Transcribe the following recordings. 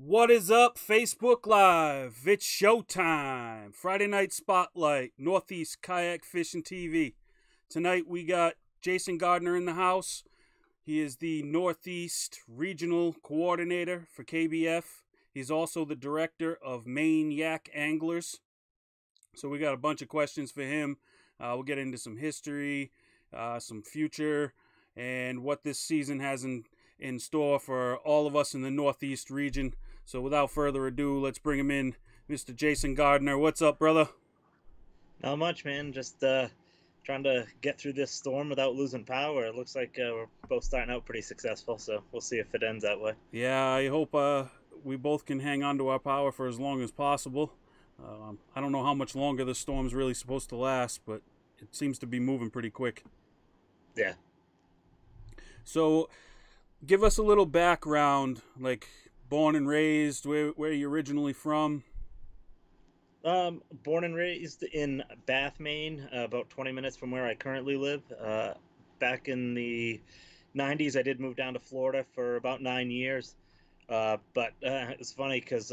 What is up, Facebook Live? It's showtime. Friday Night Spotlight, Northeast Kayak Fishing TV. Tonight we got Jason Gardner in the house. He is the Northeast Regional Coordinator for KBF. He's also the Director of Maine Yak Anglers. So we got a bunch of questions for him. We'll get into some history, some future, and what this season has in store for all of us in the Northeast region. So without further ado, let's bring him in. Mr. Jason Gardner, what's up, brother? Not much, man. Just trying to get through this storm without losing power. It looks like we're both starting out pretty successful, so we'll see if it ends that way. Yeah, I hope we both can hang on to our power for as long as possible. I don't know how much longer the storm's really supposed to last, but it seems to be moving pretty quick. Yeah. So give us a little background, like born and raised, where you originally from? Born and raised in Bath, Maine, about 20 minutes from where I currently live. Back in the 90s, I did move down to Florida for about 9 years. But it's funny because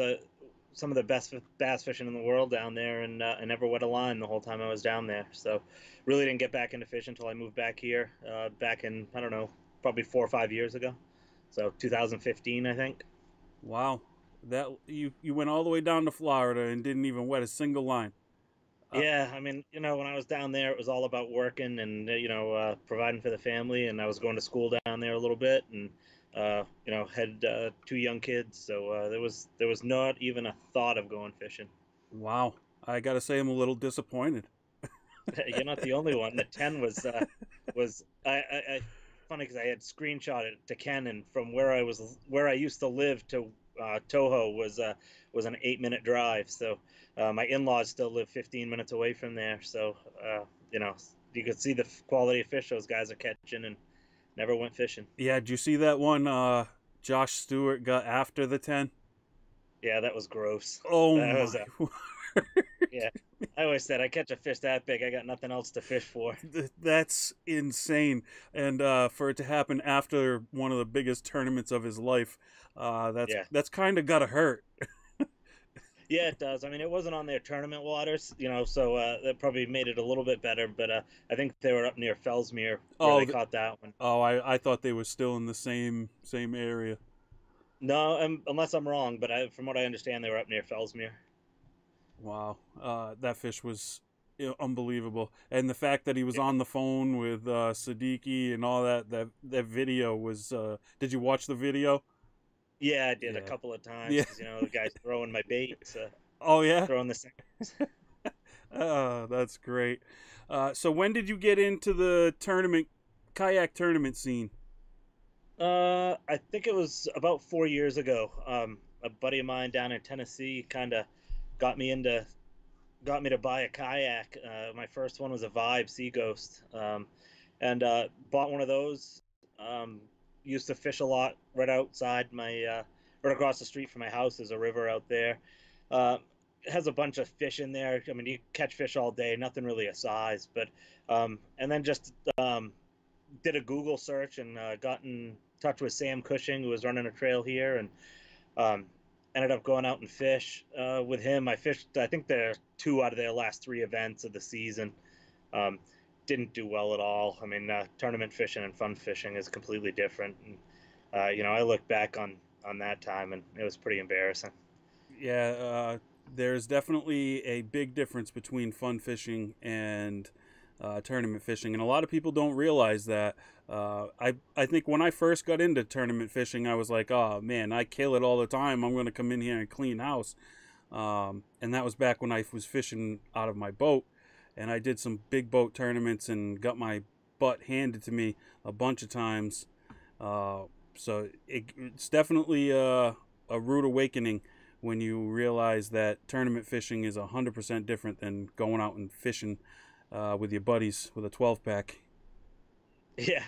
some of the best bass fishing in the world down there, and I never wet a line the whole time I was down there. So really didn't get back into fishing until I moved back here back in, I don't know, probably 4 or 5 years ago. So 2015, I think. Wow, that you went all the way down to Florida and didn't even wet a single line. Uh, Yeah, I mean, when I was down there, it was all about working and providing for the family, and I was going to school down there a little bit, and had two young kids, so there was not even a thought of going fishing. wow, I gotta say I'm a little disappointed. You're not the only one. The 10 was funny because I had screenshot it to Ken, and from where I used to live to Toho was an 8 minute drive. So my in-laws still live 15 minutes away from there. So you know you could see the quality of fish those guys are catching, and never went fishing. Yeah, did you see that one? Josh Stewart got after the 10. Yeah, that was gross. Oh That my! was yeah. I always said I catch a fish that big, I got nothing else to fish for. That's insane, and for it to happen after one of the biggest tournaments of his life, that's Yeah. that's kind of gotta hurt. Yeah, it does. I mean, it wasn't on their tournament waters, so that probably made it a little bit better. But I think they were up near Fellsmere where Oh, they caught that one. I thought they were still in the same area. No, unless I'm wrong, but from what I understand, they were up near Fellsmere. Wow, that fish was unbelievable, and the fact that he was Yeah, on the phone with Siddiqui and all that video was. Did you watch the video? yeah, I did a Yeah, couple of times yeah. because the guy's throwing my baits, Oh yeah. throwing the. Oh, that's great. So when did you get into the kayak tournament scene? I think it was about 4 years ago. A buddy of mine down in Tennessee kind of got me into got me to buy a kayak. My first one was a Vibe Sea Ghost, and bought one of those. Um, Used to fish a lot right outside right across the street from my house. There's a river out there. Uh, it has a bunch of fish in there. I mean, you catch fish all day, nothing really a size. But and then just did a Google search and got in touch with Sam Cushing, who was running a trail here, and um, ended up going out and fish with him. I fished, I think, there two out of their last three events of the season. Um, didn't do well at all. I mean, tournament fishing and fun fishing is completely different. And I look back on that time, and it was pretty embarrassing. Yeah, there's definitely a big difference between fun fishing and tournament fishing, and a lot of people don't realize that. I think when I first got into tournament fishing, I was like, oh man, I kill it all the time. I'm going to come in here and clean house. And that was back when I was fishing out of my boat, and I did some big boat tournaments and got my butt handed to me a bunch of times. So it's definitely a rude awakening when you realize that tournament fishing is 100% different than going out and fishing with your buddies with a 12 pack. Yeah,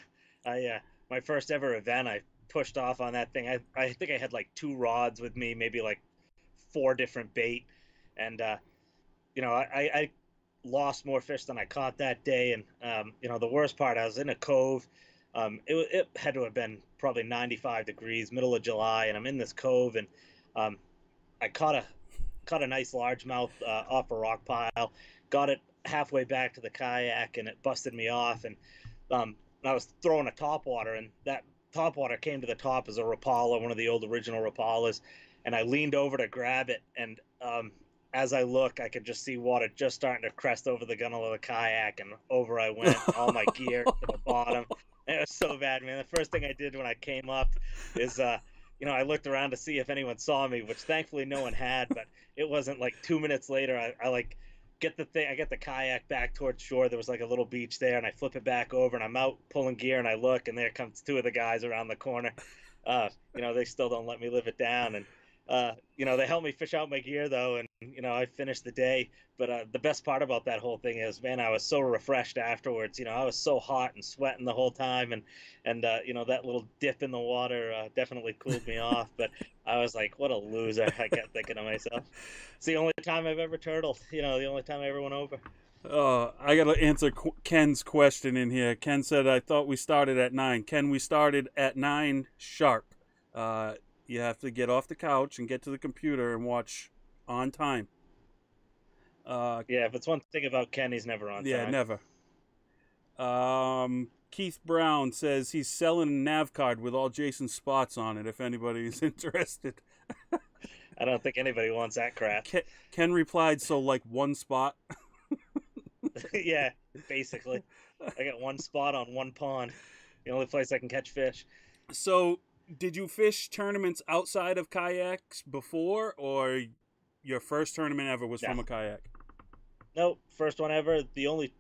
I my first ever event, I pushed off on that thing. I think I had like two rods with me, maybe like four different bait, and I lost more fish than I caught that day. And the worst part, I was in a cove. It had to have been probably 95 degrees, middle of July, and I'm in this cove, and Um, I caught a nice largemouth off a rock pile, got it halfway back to the kayak, and it busted me off. And I was throwing a topwater, and that topwater came to the top as a Rapala, one of the old original Rapalas, and I leaned over to grab it, and as I look, I could just see water just starting to crest over the gunnel of the kayak, and over I went, all my gear to the bottom. And it was so bad, man. The first thing I did when I came up is, I looked around to see if anyone saw me, which thankfully no one had. But it wasn't like 2 minutes later, I like I get the kayak back towards shore. There was like a little beach there, and I flip it back over, and I'm out pulling gear, and I look, and there comes two of the guys around the corner. They still don't let me live it down, and they helped me fish out my gear though, and I finished the day. But the best part about that whole thing is, man, I was so refreshed afterwards. I was so hot and sweating the whole time, and that little dip in the water definitely cooled me off. But I was like, what a loser! I kept thinking to myself. It's the only time I've ever turtled. The only time I ever went over. I got to answer Ken's question in here. Ken said, I thought we started at 9. Ken, we started at 9 sharp. You have to get off the couch and get to the computer and watch on time. Yeah, if it's one thing about Ken, he's never on Yeah, time. never. Keith Brown says he's selling a nav card with all Jason's spots on it if anybody's interested. I don't think anybody wants that crap. Ken replied, so like one spot? Yeah, basically. I got one spot on one pond. The only place I can catch fish. So, did you fish tournaments outside of kayaks before, or your first tournament ever was from a kayak? Nope, first one ever. The only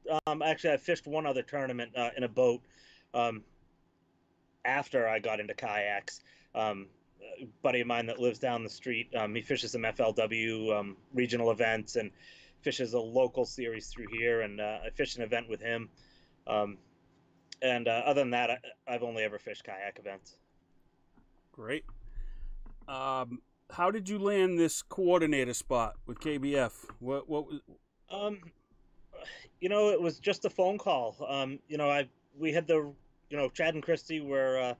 actually, I fished one other tournament in a boat after I got into kayaks. A buddy of mine that lives down the street, he fishes some FLW regional events and fishes a local series through here, and I fished an event with him. And other than that, I've only ever fished kayak events. Great. How did you land this coordinator spot with KBF? What was? It was just a phone call. We had Chad and Christy were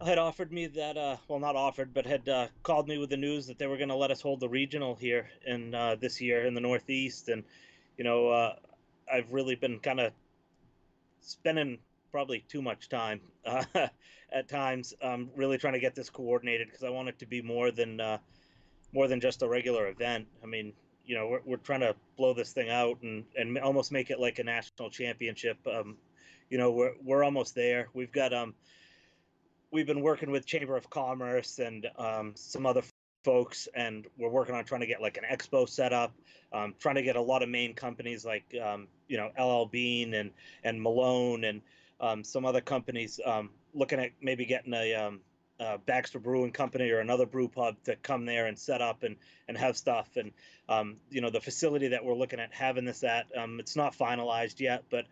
had offered me that well, not offered, but had called me with the news that they were going to let us hold the regional here in this year in the Northeast. And I've really been kind of spending probably too much time at times really trying to get this coordinated, because I want it to be more than just a regular event. I mean, we're trying to blow this thing out and almost make it like a national championship. We're almost there. We've been working with Chamber of Commerce and some other folks, and we're working on trying to get like an expo set up, trying to get a lot of main companies like LL Bean and Malone and some other companies, looking at maybe getting a Baxter Brewing Company or another brew pub to come there and set up and have stuff. And the facility that we're looking at having this at, it's not finalized yet, but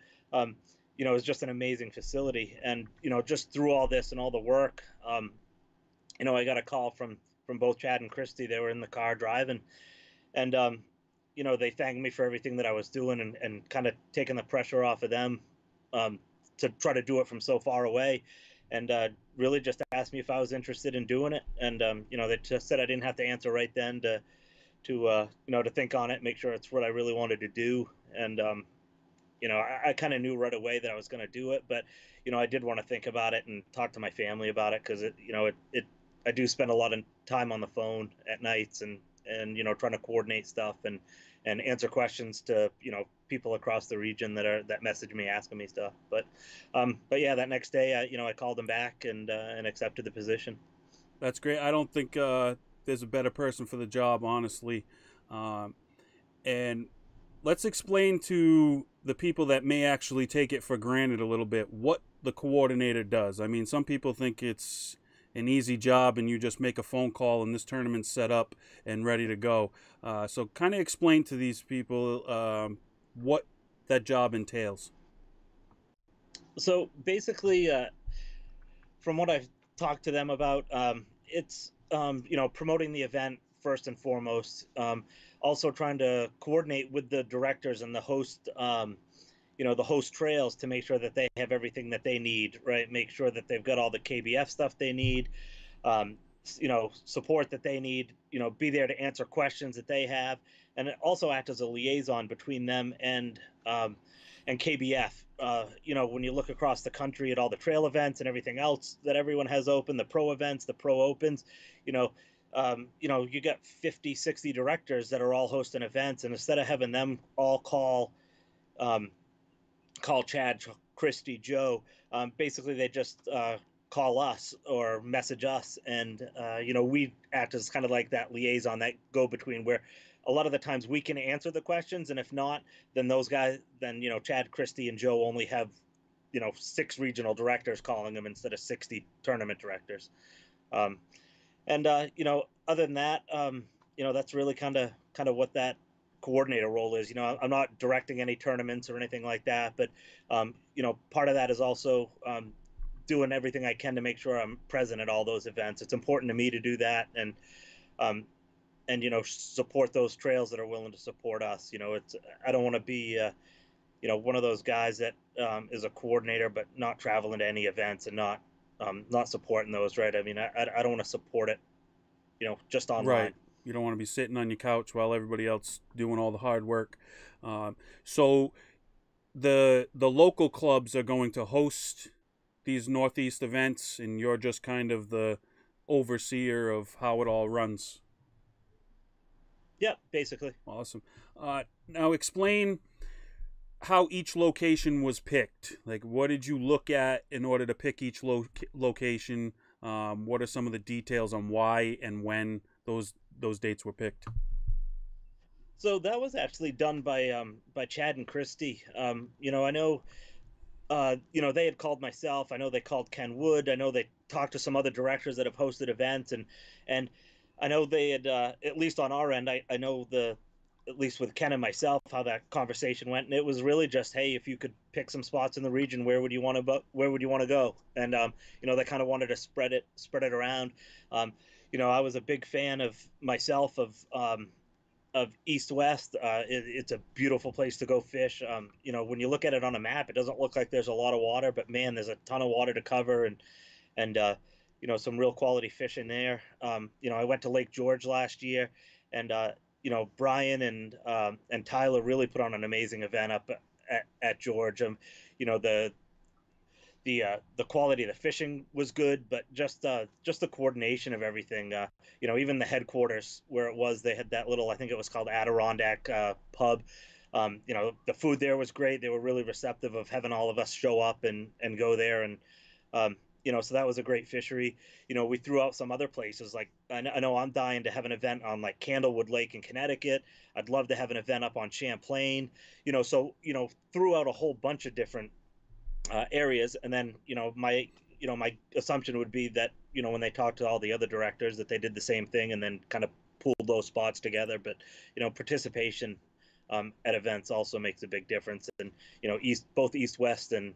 it's just an amazing facility. And just through all this and all the work, I got a call from both Chad and Christy. They were in the car driving, and they thanked me for everything that I was doing and kind of taking the pressure off of them to try to do it from so far away, and really just asked me if I was interested in doing it. And they just said I didn't have to answer right then to think on it, make sure it's what I really wanted to do. And I kind of knew right away that I was going to do it, but I did want to think about it and talk to my family about it, because I do spend a lot of time on the phone at nights and trying to coordinate stuff and answer questions to people across the region that message me asking me stuff. But yeah, that next day I called them back and accepted the position. That's great. I don't think there's a better person for the job, honestly. And let's explain to the people that may actually take it for granted a little bit what the coordinator does. I mean, some people think it's an easy job and you just make a phone call and this tournament's set up and ready to go. So kind of explain to these people what that job entails. So basically, from what I've talked to them about, it's promoting the event first and foremost. Also trying to coordinate with the directors and the host, the host trails, to make sure that they have everything that they need, right? Make sure that they've got all the KBF stuff they need. support that they need, be there to answer questions that they have, and also act as a liaison between them and KBF. When you look across the country at all the trail events and everything else that everyone has open, the pro events, the pro opens, you know, you got 50, 60 directors that are all hosting events, and instead of having them all um, call Chad, Christy, Joe. Basically, they just call us or message us, and we act as kind of like that liaison, that go between, where a lot of the times we can answer the questions, and if not, then those guys, then Chad, Christy, and Joe only have 6 regional directors calling them instead of 60 tournament directors. Um, and other than that, that's really kind of what that coordinator role is. I'm not directing any tournaments or anything like that, but part of that is also doing everything I can to make sure I'm present at all those events. It's important to me to do that, um, and support those trails that are willing to support us. It's I don't want to be one of those guys that is a coordinator but not traveling to any events and not supporting those. Right? I mean, I don't want to support it just Right. online. You don't want to be sitting on your couch while everybody else doing all the hard work. So the local clubs are going to host these Northeast events, and you're just kind of the overseer of how it all runs. Yeah, basically. Awesome. Now explain how each location was picked. Like, what did you look at in order to pick each location? What are some of the details on why and when those dates were picked? So that was actually done by Chad and Christy. I know they had called myself. I know they called Ken Wood. I know they talked to some other directors that have hosted events, and I know they had at least on our end. I know the at least with Ken and myself how that conversation went, and it was really just, hey, if you could pick some spots in the region, where would you want to go? And they kind of wanted to spread it around. I was a big fan of myself of East West. It's a beautiful place to go fish. When you look at it on a map, it doesn't look like there's a lot of water, but man, there's a ton of water to cover, and some real quality fishing there. I went to Lake George last year, and Brian and Tyler really put on an amazing event up at George. The quality of the fishing was good, but just the coordination of everything. Even the headquarters where it was, they had that little, I think it was called Adirondack pub. The food there was great. They were really receptive of having all of us show up and go there, and so that was a great fishery. We threw out some other places, like I know I'm dying to have an event on like Candlewood Lake in Connecticut. I'd love to have an event up on Champlain. So threw out a whole bunch of different areas, and then my assumption would be that when they talked to all the other directors that they did the same thing and then kind of pooled those spots together. But participation at events also makes a big difference, and East West and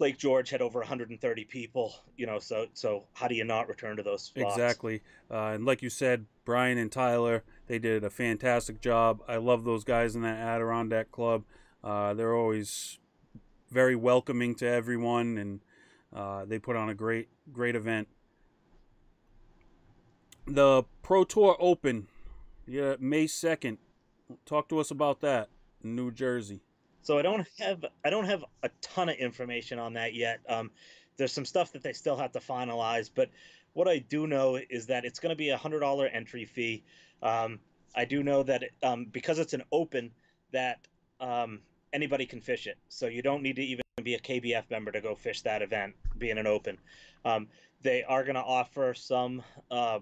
Lake George had over 130 people. So how do you not return to those spots? Exactly. And like you said, Brian and Tyler, they did a fantastic job. I love those guys in that Adirondack Club. They're always very welcoming to everyone, and they put on a great event. The Pro Tour Open, yeah, May 2nd. Talk to us about that in New Jersey. So I don't have a ton of information on that yet. There's some stuff that they still have to finalize, but what I do know is that it's going to be $100 entry fee. Um, I do know that because it's an open, that um, anybody can fish it, so you don't need to even be a KBF member to go fish that event, being an open. Um, they are going to offer uh,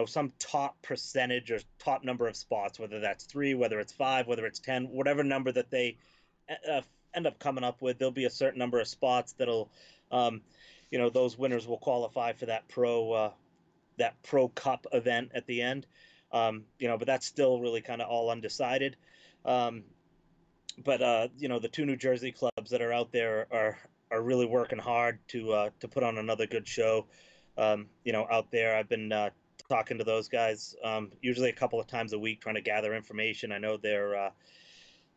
some top percentage or top number of spots, whether that's 3, whether it's 5, whether it's 10, whatever number that they uh, end up coming up with. There'll be a certain number of spots that'll, um, those winners will qualify for that pro cup event at the end. But that's still really kind of all undecided. Um, but the 2 New Jersey clubs that are out there are really working hard to put on another good show. Out there, I've been talking to those guys usually a couple of times a week, trying to gather information. I know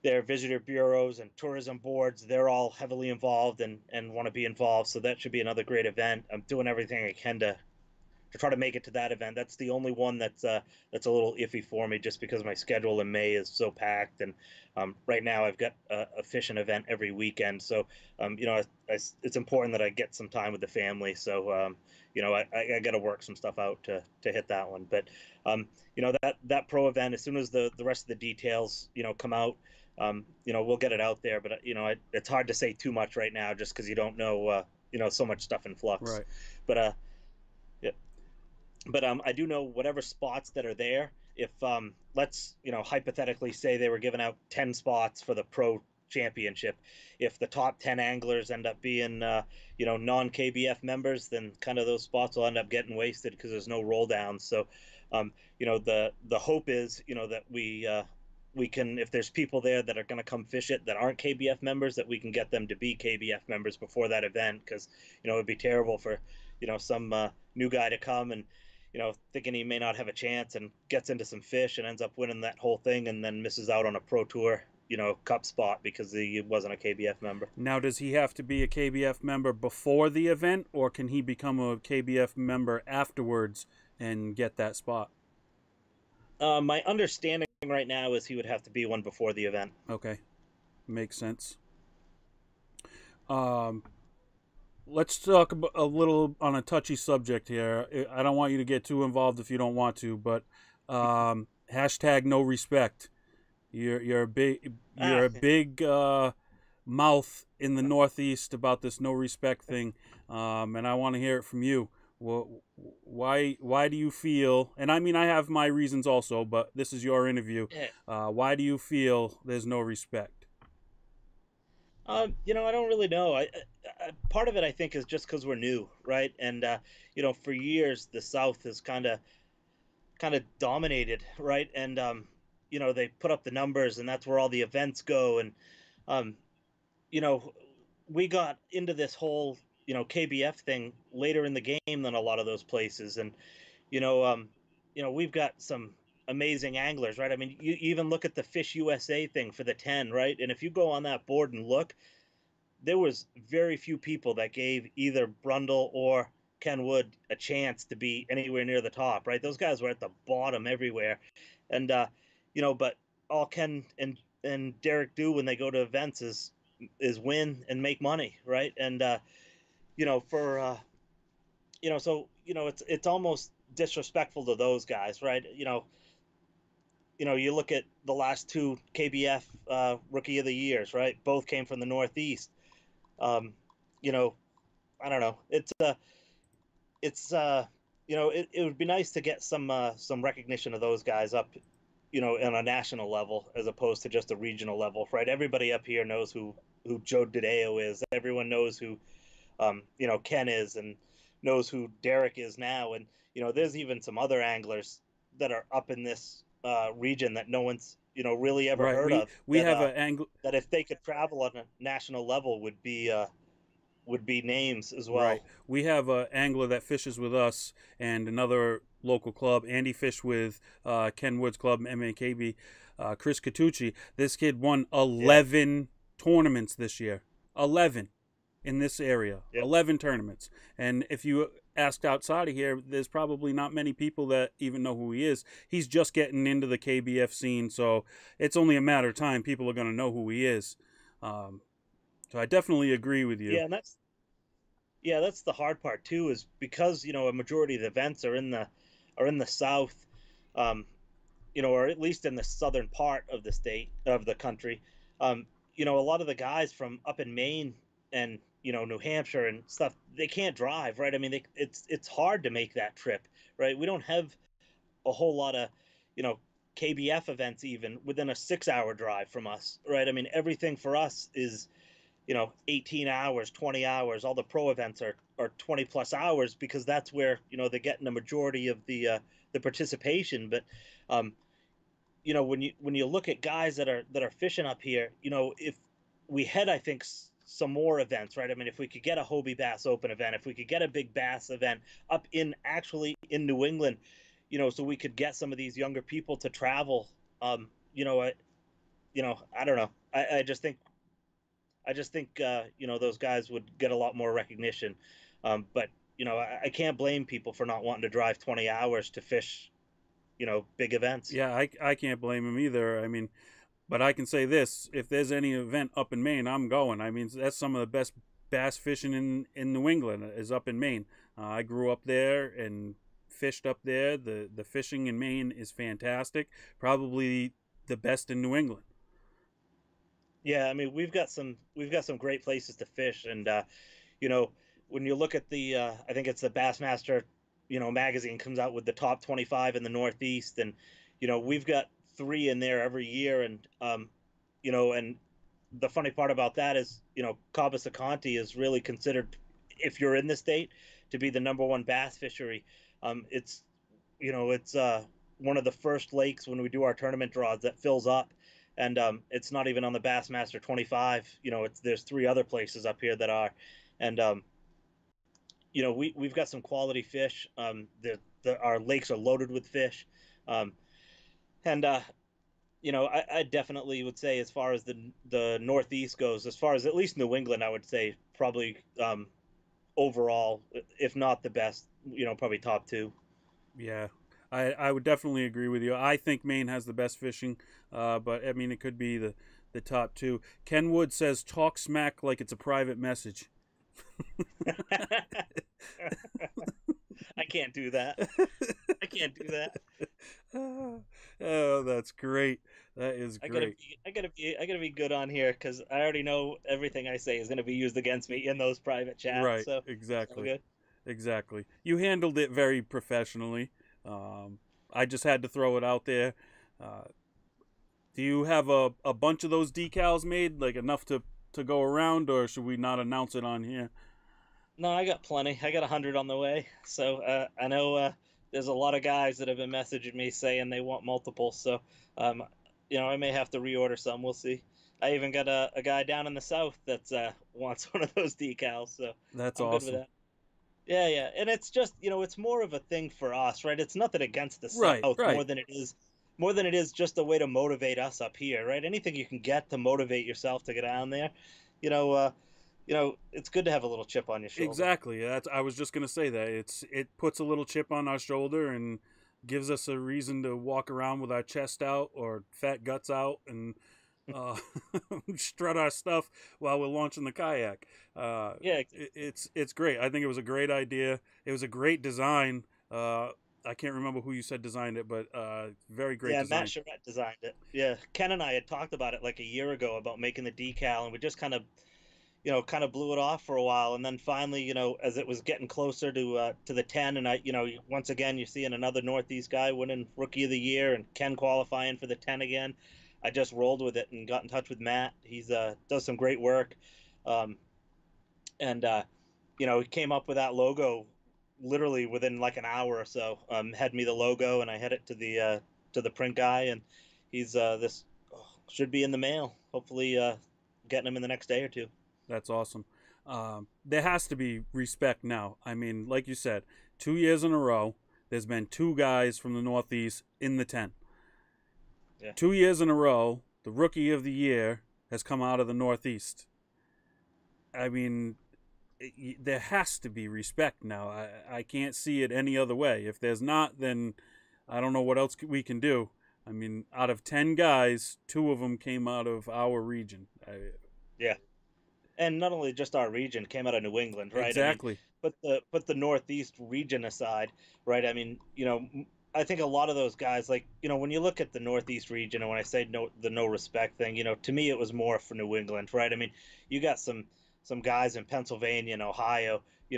their visitor bureaus and tourism boards, they're all heavily involved and want to be involved. So that should be another great event. I'm doing everything I can to try to make it to that event. That's the only one that's a little iffy for me, just because my schedule in May is so packed. And right now I've got a fishing event every weekend, so it's important that I get some time with the family. So I got to work some stuff out to hit that one. But that pro event, as soon as the rest of the details come out. We'll get it out there, but it's hard to say too much right now, just because you don't know, so much stuff in flux. Right. But yeah, but I do know whatever spots that are there. If let's hypothetically say they were giving out 10 spots for the pro championship, if the top 10 anglers end up being non KBF members, then kind of those spots will end up getting wasted because there's no roll downs. So the hope is that we can, if there's people there that are going to come fish it that aren't KBF members, that we can get them to be KBF members before that event, because it'd be terrible for some new guy to come and thinking he may not have a chance and gets into some fish and ends up winning that whole thing and then misses out on a pro tour, cup spot because he wasn't a KBF member. Now, does he have to be a KBF member before the event, or can he become a KBF member afterwards and get that spot? My understanding right now is he would have to be one before the event. Okay, makes sense. Um, let's talk a little on a touchy subject here. I don't want you to get too involved if you don't want to, but hashtag no respect. You're a big Ah, mouth in the Northeast about this no respect thing, and I want to hear it from you. Why do you feel? And I mean, I have my reasons also, but this is your interview. yeah. Why do you feel there's no respect? I don't really know. Part of it I think is just because we're new, right? And for years the South has kind of dominated, right? And they put up the numbers, and that's where all the events go. And um, you know, we got into this whole KBF thing later in the game than a lot of those places, and you know, um, we've got some amazing anglers, right? I mean, you even look at the Fish USA thing for the 10, right? And if you go on that board and look, there was very few people that gave either Brundle or Ken Wood a chance to be anywhere near the top, right? Those guys were at the bottom everywhere, and but all Ken and Derek do when they go to events is win and make money, right? And for so it's almost disrespectful to those guys, right? You look at the last two KBF Rookie of the Years, right? Both came from the Northeast. Um, you know, I don't know. It would be nice to get some recognition of those guys up, on a national level as opposed to just a regional level, right? Everybody up here knows who Joe DiDeo is. Everyone knows who Ken is, and knows who Derek is now. And there's even some other anglers that are up in this region that no one's really ever Right. heard We of, we have an angle. that if they could travel on a national level would be names as Right. well. We have an angler that fishes with us and another local club. Andy fished with Ken Wood's club, MAKB, Chris Catucci. This kid won Yeah. 11 tournaments this year. 11 in this area. Yep. 11 tournaments. And if you asked outside of here, there's probably not many people that even know who he is. He's just getting into the KBF scene, so it's only a matter of time. People are going to know who he is. Um, so I definitely agree with you. Yeah, and that's the hard part too, is because a majority of the events are in the South, um, or at least in the southern part of the state of the country. A lot of the guys from up in Maine and New Hampshire and stuff, they can't drive, right? I mean, it's hard to make that trip, right? We don't have a whole lot of you know KBF events even within a 6 hour drive from us, right? I mean, everything for us is 18 hours, 20 hours. All the pro events are 20 plus hours, because that's where they're getting the majority of the participation. But um, when you look at guys that are fishing up here, if we had, I think, some more events, right? I mean, if we could get a Hobie Bass Open event, if we could get a big bass event up in actually in New England, so we could get some of these younger people to travel. Um, you know, I don't know. I just think those guys would get a lot more recognition. But I can't blame people for not wanting to drive 20 hours to fish, big events. Yeah, I can't blame him either. I mean, but I can say this: if there's any event up in Maine, I'm going. I mean, that's some of the best bass fishing in New England is up in Maine. I grew up there and fished up there. The fishing in Maine is fantastic. Probably the best in New England. Yeah, I mean we've got some great places to fish, and you know when you look at the I think it's the Bassmaster magazine comes out with the top 25 in the Northeast, and we've got three in there every year, and and the funny part about that is Cabo Conti is really considered, if you're in the state, to be the number one bass fishery. It's one of the first lakes when we do our tournament draws that fills up, and it's not even on the Bassmaster 25. There's three other places up here that are, and we've got some quality fish. Our lakes are loaded with fish, um, and I definitely would say, as far as the Northeast goes, as far as at least New England, I would say probably overall, if not the best, probably top two. Yeah, I would definitely agree with you. I think Maine has the best fishing, but I mean it could be the top two. Ken Wood says talk smack like it's a private message. I can't do that. I can't do that. Oh, that's great. That is I gotta great. be, I gotta be, I gotta be good on here because I already know everything I say is gonna be used against me in those private chats. Right, So it's all exactly. good. Exactly. You handled it very professionally. Um, I just had to throw it out there. Uh, do you have a bunch of those decals made, like enough to go around, or should we not announce it on here? No, I got plenty. I got 100 on the way. So I know there's a lot of guys that have been messaging me saying they want multiple. So um, I may have to reorder some. We'll see. I even got a guy down in the south that wants one of those decals. So That's I'm good with awesome. that. Yeah, yeah. And it's just, it's more of a thing for us, right? It's nothing against the Right, South right. more than it is just a way to motivate us up here, right? Anything you can get to motivate yourself to get down there, you know, uh, it's good to have a little chip on your shoulder. Exactly. That's I was just gonna say that it puts a little chip on our shoulder and gives us a reason to walk around with our chest out or fat guts out and uh, strut our stuff while we're launching the kayak. Yeah, exactly. It's great. I think it was a great idea. It was a great design. I can't remember who you said designed it, but very great Yeah, Matt design. Charette designed it. Yeah, Ken and I had talked about it like a year ago about making the decal, and we just kind of blew it off for a while, and then finally, as it was getting closer to the 10, and once again you're seeing another Northeast guy winning Rookie of the Year, and Ken qualifying for the 10 again. I just rolled with it and got in touch with Matt. He's does some great work, um, and he came up with that logo literally within like an hour or so. Had me the logo, and I had it to the print guy, and he's this should be in the mail. Hopefully, getting him in the next day or two. That's awesome. There has to be respect now. I mean, like you said, 2 years in a row, there's been two guys from the Northeast in the 10. Yeah. 2 years in a row, the rookie of the year has come out of the Northeast. I mean, there has to be respect now. I can't see it any other way. If there's not, then I don't know what else we can do. I mean, out of 10 guys, two of them came out of our region. Yeah. And not only just our region, came out of New England, right? I mean, Exactly. put the Northeast region aside, right? I mean, I think a lot of those guys, like, when you look at the Northeast region, and when I say no respect thing, to me it was more for New England, right? I mean, you got some guys in Pennsylvania and Ohio, you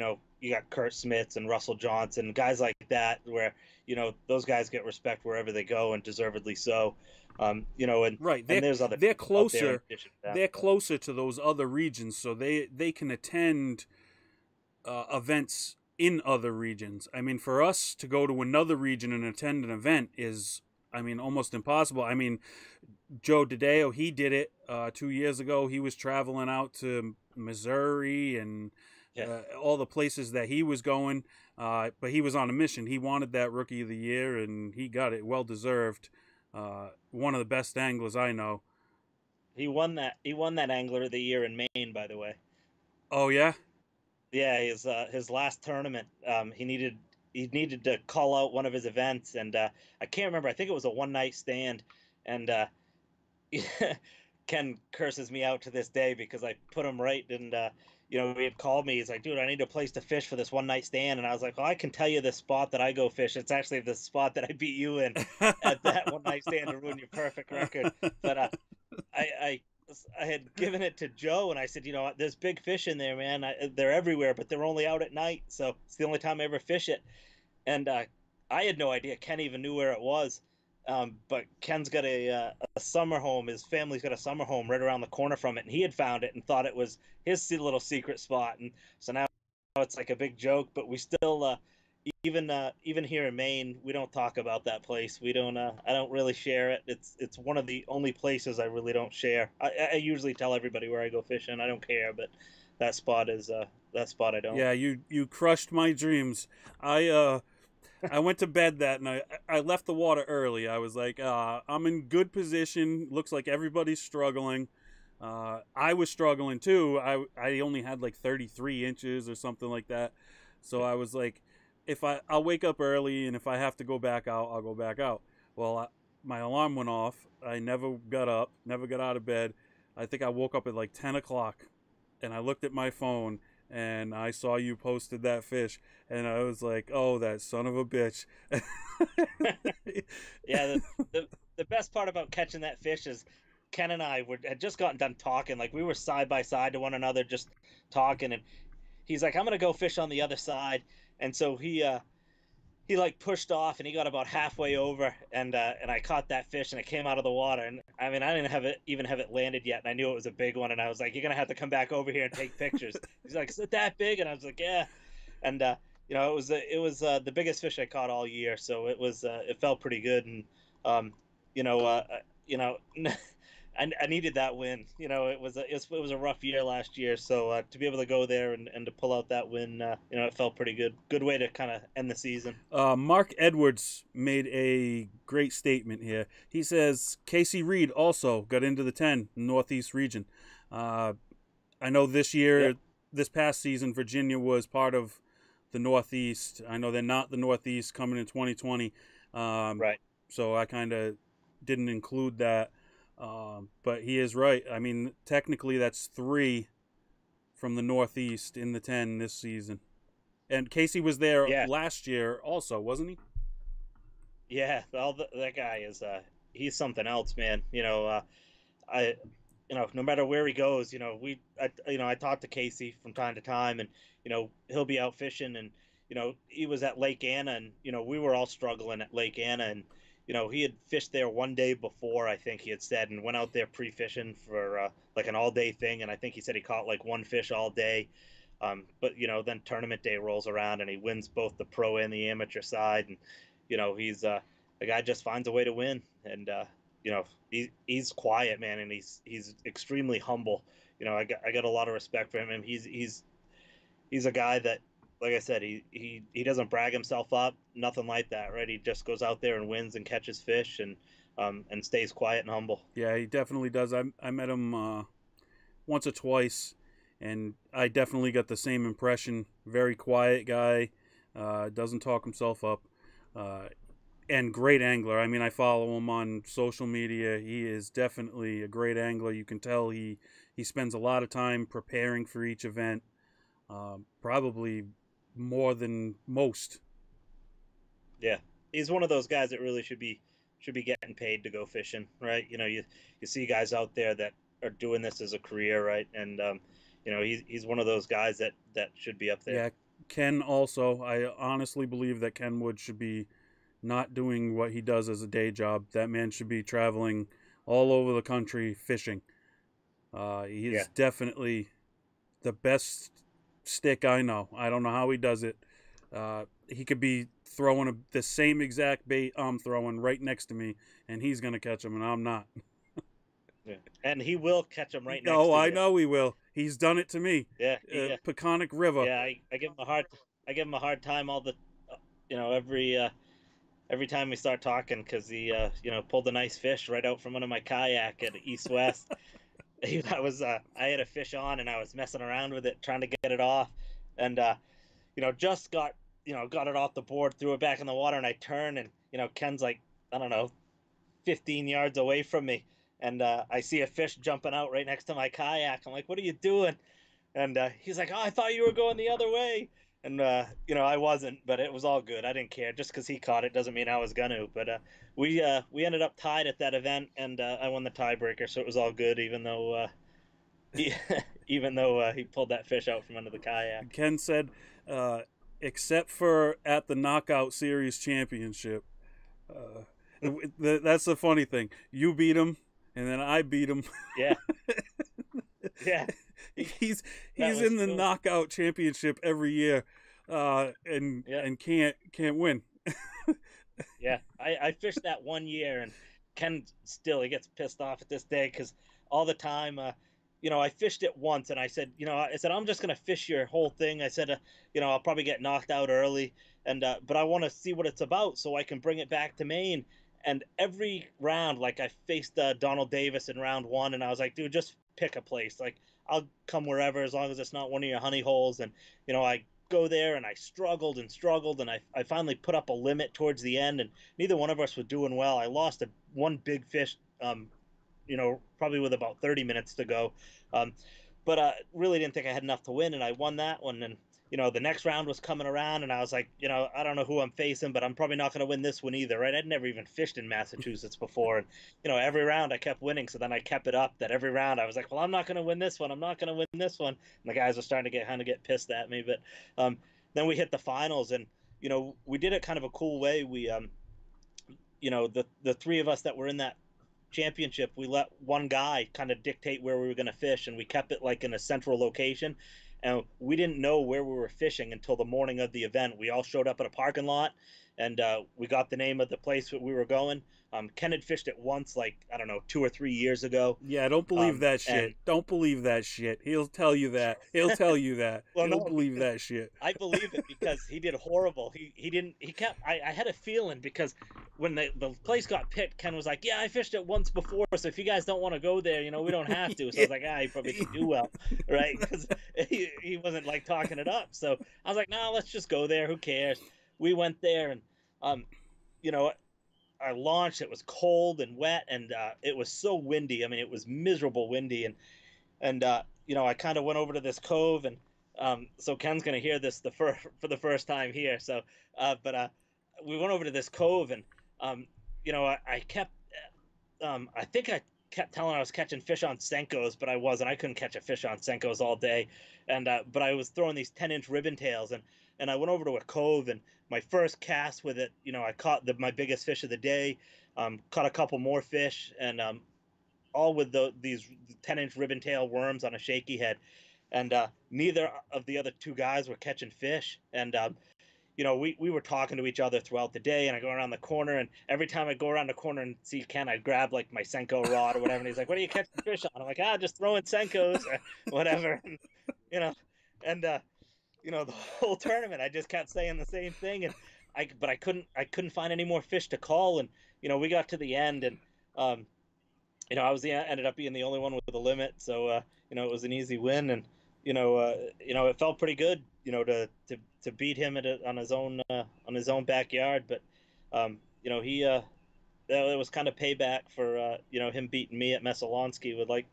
got Kurt Smits and Russell Johnson, guys like that, where those guys get respect wherever they go, and deservedly so. And Right. there's other They're people out there in closer. addition to that. They're But closer to those other regions, so they can attend events in other regions. I mean, for us to go to another region and attend an event is, I mean, almost impossible. I mean, Joe DiDeo, he did it 2 years ago. He was traveling out to Missouri and yeah. all the places that he was going, but he was on a mission. He wanted that Rookie of the Year, and he got it. Well deserved. One of the best anglers I know. He won that Angler of the Year in Maine, by the way. Oh yeah. Yeah, his last tournament, he needed to call out one of his events, and I can't remember. I think it was a one night stand, and Ken curses me out to this day because I put him right, and he had called me. He's like, "Dude, I need a place to fish for this one night stand," and I was like, "Well, I can tell you the spot that I go fish. It's actually the spot that I beat you in at that one night stand to ruin your perfect record." But I, I I had given it to Joe, and I said, there's big fish in there, man. They're everywhere, but they're only out at night, so it's the only time I ever fish it. And I had no idea Ken even knew where it was. But Ken's got a summer home. His family's got a summer home right around the corner from it, and he had found it and thought it was his little secret spot. And so now it's like a big joke, but we still even here in Maine, we don't talk about that place. We don't. I don't really share it. It's one of the only places I really don't share. I usually tell everybody where I go fishing. I don't care, but that spot I don't. Yeah, you crushed my dreams. I went to bed that night. I left the water early. I was like, I'm in good position. Looks like everybody's struggling. I was struggling too. I only had like 33 inches or something like that. So I was like, if I'll wake up early, and if I have to go back out, I'll go back out. Well, my alarm went off. I never got up, never got out of bed. I think I woke up at like 10 o'clock, and I looked at my phone, and I saw you posted that fish, and I was like, "Oh, that son of a bitch!" Yeah, the best part about catching that fish is Ken and had just gotten done talking. Like we were side by side to one another, just talking, and he's like, "I'm gonna go fish on the other side," and so he like pushed off and he got about halfway over, and I caught that fish and it came out of the water, and I mean I didn't have it landed yet, and I knew it was a big one, and I was like, "You're gonna have to come back over here and take pictures." He's like, "Is it that big?" And I was like, "Yeah," and it was the biggest fish I caught all year, so it felt pretty good, and um, you know uh, uh, you know. I needed that win. It was a rough year last year, so to be able to go there and to pull out that win, it felt pretty good. Good way to kind of end the season. Mark Edwards made a great statement here. He says Casey Reed also got into the 10 Northeast region. Uh, I know Yep. this past season, Virginia was part of the Northeast. I know they're not the Northeast coming in 2020. Um, Right. so I kind of didn't include that. But he is right. I mean, technically, that's three from the Northeast in the 10 this season. And Casey was there Yeah. last year also, wasn't he? Yeah. Well, that guy is he's something else, man. I no matter where he goes, I talk to Casey from time to time, and he'll be out fishing, and he was at Lake Anna, and we were all struggling at Lake Anna, and he had fished there one day before, I think he had said, and went out there pre-fishing for like an all-day thing, and I think he said he caught like one fish all day. But then tournament day rolls around, and he wins both the pro and the amateur side, and he's the guy just finds a way to win, and he's quiet, man, and he's extremely humble. I got a lot of respect for him, and he's a guy that, like I said, he doesn't brag himself up, nothing like that, right? He just goes out there and wins and catches fish, and stays quiet and humble. Yeah, he definitely does. I met him once or twice, and I definitely got the same impression. Very quiet guy, doesn't talk himself up, uh, and great angler. I mean, I follow him on social media. He is definitely a great angler. You can tell he spends a lot of time preparing for each event, probably more than most. Yeah, he's one of those guys that really should be getting paid to go fishing, right? You see guys out there that are doing this as a career, right? And he's one of those guys that should be up there. Yeah, Ken also. I honestly believe that Ken Wood should be not doing what he does as a day job. That man should be traveling all over the country fishing. He Yeah. is definitely the best stick I know. I don't know how he does it. He could be throwing the same exact bait I'm throwing right next to me, and he's going to catch him, and I'm not. Yeah. And he will catch them right next No, to I you. know he will. He's done it to me. Yeah, Peconic River. yeah. I give him I give him a hard time all the, you know, every time we start talking because he pulled a nice fish right out from under my kayak at East West, I had a fish on and I was messing around with it, trying to get it off, and just got it off the board, threw it back in the water, and I turned, and Ken's like, I don't know, 15 yards away from me, and I see a fish jumping out right next to my kayak. I'm like, what are you doing? And he's like, oh, I thought you were going the other way. And I wasn't, but it was all good. I didn't care. Just because he caught it doesn't mean I was gonna. But we ended up tied at that event, and I won the tiebreaker, so it was all good. Even though he he pulled that fish out from under the kayak. Ken said, uh, except for at the Knockout Series Championship. That's the funny thing. You beat him, and then I beat him. Yeah, yeah. he's That he's was in the cool. Knockout Championship every year, and Yeah, can't win. yeah. I fished that one year, and Ken still he gets pissed off at this day because all the time, I fished it once, and I said I'm just gonna fish your whole thing. I said, I'll probably get knocked out early, and but I want to see what it's about so I can bring it back to Maine. And every round, like I faced Donald Davis in round one, and I was like, dude, just pick a place. Like I'll come wherever as long as it's not one of your honey holes. And I go there and I struggled and struggled, and I finally put up a limit towards the end, and neither one of us was doing well. I lost one big fish, probably with about 30 minutes to go. Um, but really didn't think I had enough to win, and I won that one. And the next round was coming around, and I was like, I don't know who I'm facing, but I'm probably not going to win this one either, right? I'd never even fished in Massachusetts before, and every round I kept winning, so then I kept it up. That every round I was like, well, I'm not going to win this one. I'm not going to win this one. And the guys were starting to get pissed at me, but then we hit the finals, and we did it kind of a cool way. We the three of us that were in that championship, we let one guy kind of dictate where we were going to fish, and we kept it like in a central location. And we didn't know where we were fishing until the morning of the event. We all showed up at a parking lot, and we got the name of the place that we were going. Ken had fished it once, like I don't know, 2 or 3 years ago, Yeah, don't believe that shit. and Don't believe that shit. He'll tell you that. He'll tell you that. well, Don't no, believe because that shit. I believe it because he did horrible. He didn't. He kept. I had a feeling because when the place got picked, Ken was like, "Yeah, I fished it once before, so if you guys don't want to go there, we don't have to." So I Yeah. was like, "Ah, he probably didn't do well, right?" Because he wasn't like talking it up. So I was like, "No, let's just go there. Who cares?" We went there, and um, you know, I launched. It was cold and wet, and it was so windy. I mean, it was miserable windy, and I kind of went over to this cove, and so Ken's gonna hear this for the first time here. So, but we went over to this cove, and I kept, I think I kept telling I was catching fish on Senkos, but I wasn't. I couldn't catch a fish on Senkos all day, and but I was throwing these 10-inch ribbon tails, and I went over to a cove, and my first cast with it, I caught my biggest fish of the day, caught a couple more fish, and all with these 10-inch ribbon tail worms on a shaky head, and neither of the other two guys were catching fish, and we were talking to each other throughout the day, and I go around the corner, and every time I go around the corner and see Ken, I'd grab like my Senko rod or whatever, and he's like, "What are you catching fish on?" I'm like, just throwing Senkos or whatever, and, you know, and the whole tournament I just kept saying the same thing, and I couldn't find any more fish to call, and we got to the end, and um, ended up being the only one with the limit, so it was an easy win, and it felt pretty good, to beat him on his own backyard, but he that was kind of payback for him beating me at Messalonsky with like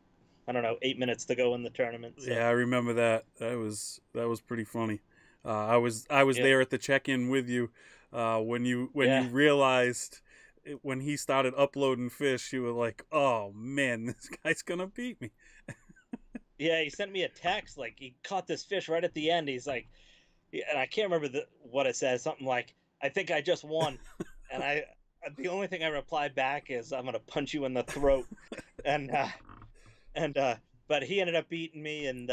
I don't know 8 minutes to go in the tournament, so Yeah, I remember that. That was pretty funny. I was yeah, there at the check-in with you when yeah. you realized when he started uploading fish, you were like, "Oh man, this guy's gonna beat me." Yeah, he sent me a text like he caught this fish right at the end. He's like, and I can't remember what it says. Something like, "I think I just won," and the only thing I replied back is, "I'm gonna punch you in the throat," and and but he ended up beating me, and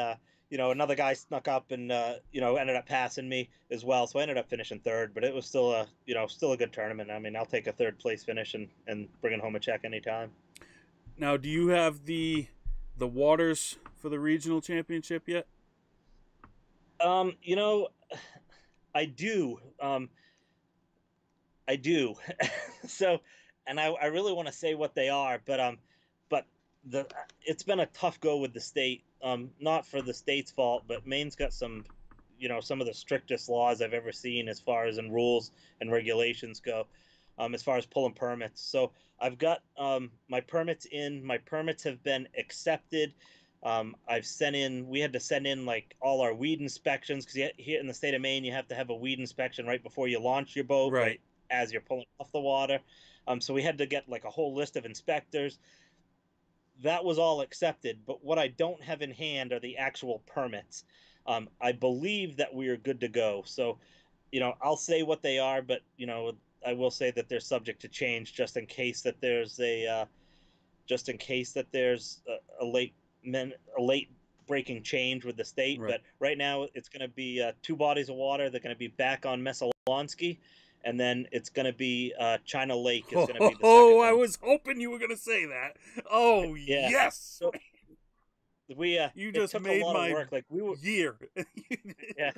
another guy snuck up and ended up passing me as well. So I ended up finishing third, but it was still a good tournament. I mean, I'll take a third place finish and bringing home a check anytime. Now, do you have the waters for the regional championship yet? Um, you know, I do. I do. So, and I really want to say what they are, but the it's been a tough go with the state. Not for the state's fault, but Maine's got some, some of the strictest laws I've ever seen as far as in rules and regulations go, as far as pulling permits. So I've got my permits in. My permits have been accepted. I've sent in. We had to send in like all our weed inspections because here in the state of Maine, you have to have a weed inspection right before you launch your boat, Right. right as you're pulling off the water. So we had to get like a whole list of inspectors. That was all accepted, but what I don't have in hand are the actual permits. I believe that we are good to go. So, I'll say what they are, but I will say that they're subject to change just in case that there's a late breaking change with the state. Right. But right now, it's going to be two bodies of water. They're going to be back on Messalonskee, and then it's going to be China Lake is going to be the second Oh, I one. was hoping you were going to say that. Oh, Yeah. yes. So we You it just took a made lot of my work. Like we were, year. yeah.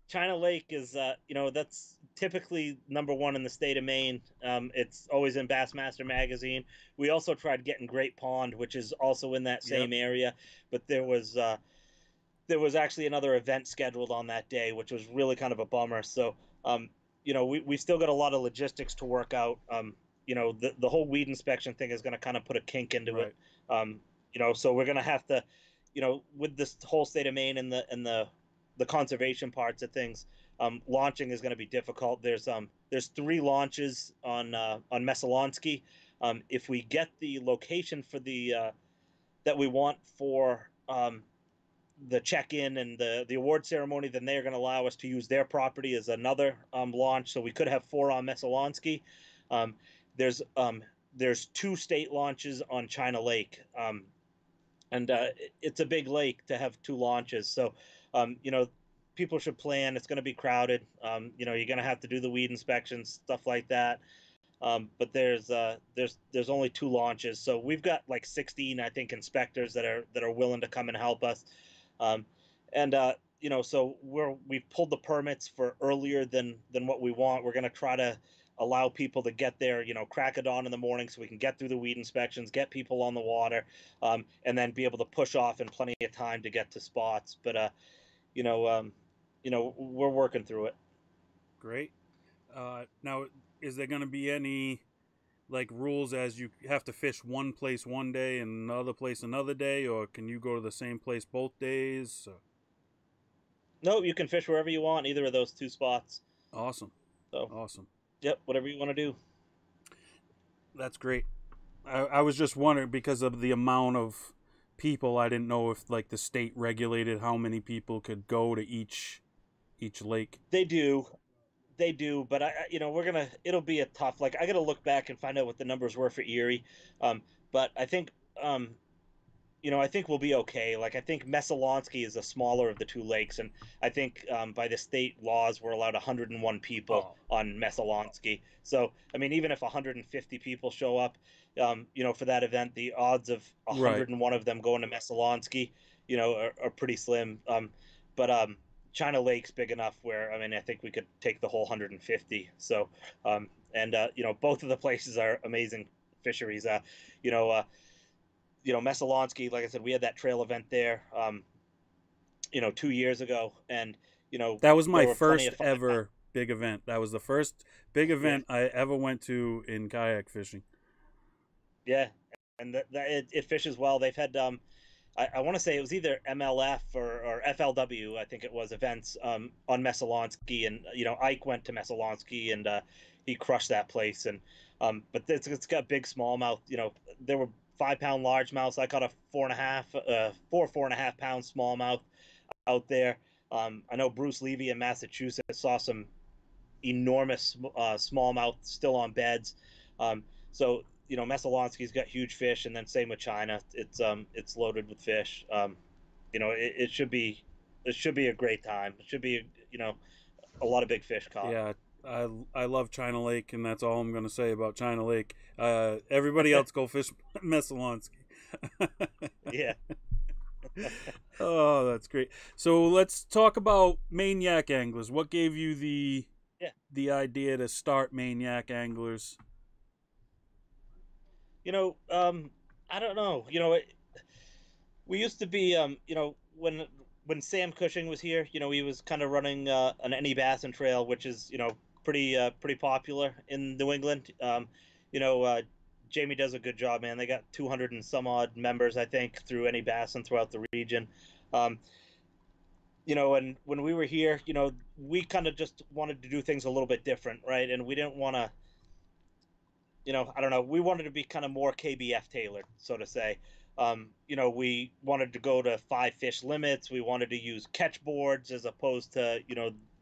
China Lake is that's typically number one in the state of Maine. It's always in Bassmaster magazine. We also tried getting Great Pond, which is also in that Yep. same area, but there was actually another event scheduled on that day, which was really kind of a bummer. So we still got a lot of logistics to work out. The whole weed inspection thing is going to kind of put a kink into it. Right. So we're going to have to, with this whole state of Maine and the conservation parts of things, launching is going to be difficult. There's three launches on Messalonskee. If we get the location for the that we want for the check-in and the award ceremony, then they're going to allow us to use their property as another launch. So we could have four on Messalonskee. Um, there's there's two state launches on China Lake, and it's a big lake to have two launches. So um, you know people should plan. It's going to be crowded. You're going to have to do the weed inspections, stuff like that. But there's only two launches, so we've got like 16, I think, inspectors that are willing to come and help us. Um, and so we've pulled the permits for earlier than what we want. We're going to try to allow people to get there, crack of dawn in the morning, so we can get through the weed inspections, get people on the water, and then be able to push off in plenty of time to get to spots. But you know, um, we're working through it. Great. Now, is there going to be any like rules as you have to fish one place one day and another place another day, or can you go to the same place both days? No, you can fish wherever you want, either of those two spots. Awesome. So, Awesome. yep, whatever you want to do. That's great. I was just wondering because of the amount of people. I didn't know if like the state regulated how many people could go to each lake. They do, they do, but it'll be a tough. Like I got to look back and find out what the numbers were for Erie, um, but um, I think we'll be okay. Like I think Messalonskee is the smaller of the two lakes, and I think by the state laws we're allowed 101 people Oh, on Messalonskee. So I mean, even if 150 people show up, for that event, the odds of right. 101 of them going to Messalonskee, are pretty slim. But China Lake's big enough where I mean I think we could take the whole 150. So and both of the places are amazing fisheries. You know. Messalonskee, like I said, we had that trail event there, 2 years ago, and That was my there were plenty first of five pound. ever big event. That was the first big Yeah, event I ever went to in kayak fishing. yeah, and it fishes well. They've had I want to say it was either MLF or FLW, I think it was events on Messalonskee, and Ike went to Messalonskee and he crushed that place. And but it's got big smallmouth. There were 5 pound largemouths. I caught a 4.5 pound smallmouth out there. I know Bruce Levy in Massachusetts saw some enormous smallmouth still on beds. So Messalonski's got huge fish, and then same with China. It's loaded with fish. It should be a great time. It should be a lot of big fish caught. Yeah, I love China Lake, and that's all I'm going to say about China Lake. Everybody else go fish Messalonsky. Yeah. Oh, that's great. So let's talk about maniac anglers. What gave you Yeah. the idea to start maniac anglers? You know, um, I don't know. We used to be, when Sam Cushing was here, he was kind of running an Any Bassin Trail, which is pretty popular in New England. You know, Jamie does a good job, man. They got 200 and some odd members, I think, through Any Bassin throughout the region. Um, and when we were here, we kind of just wanted to do things a little bit different, right? And we didn't want to, I don't know, we wanted to be kind of more KBF tailored, so to say. We wanted to go to 5 fish limits. We wanted to use catch boards as opposed to,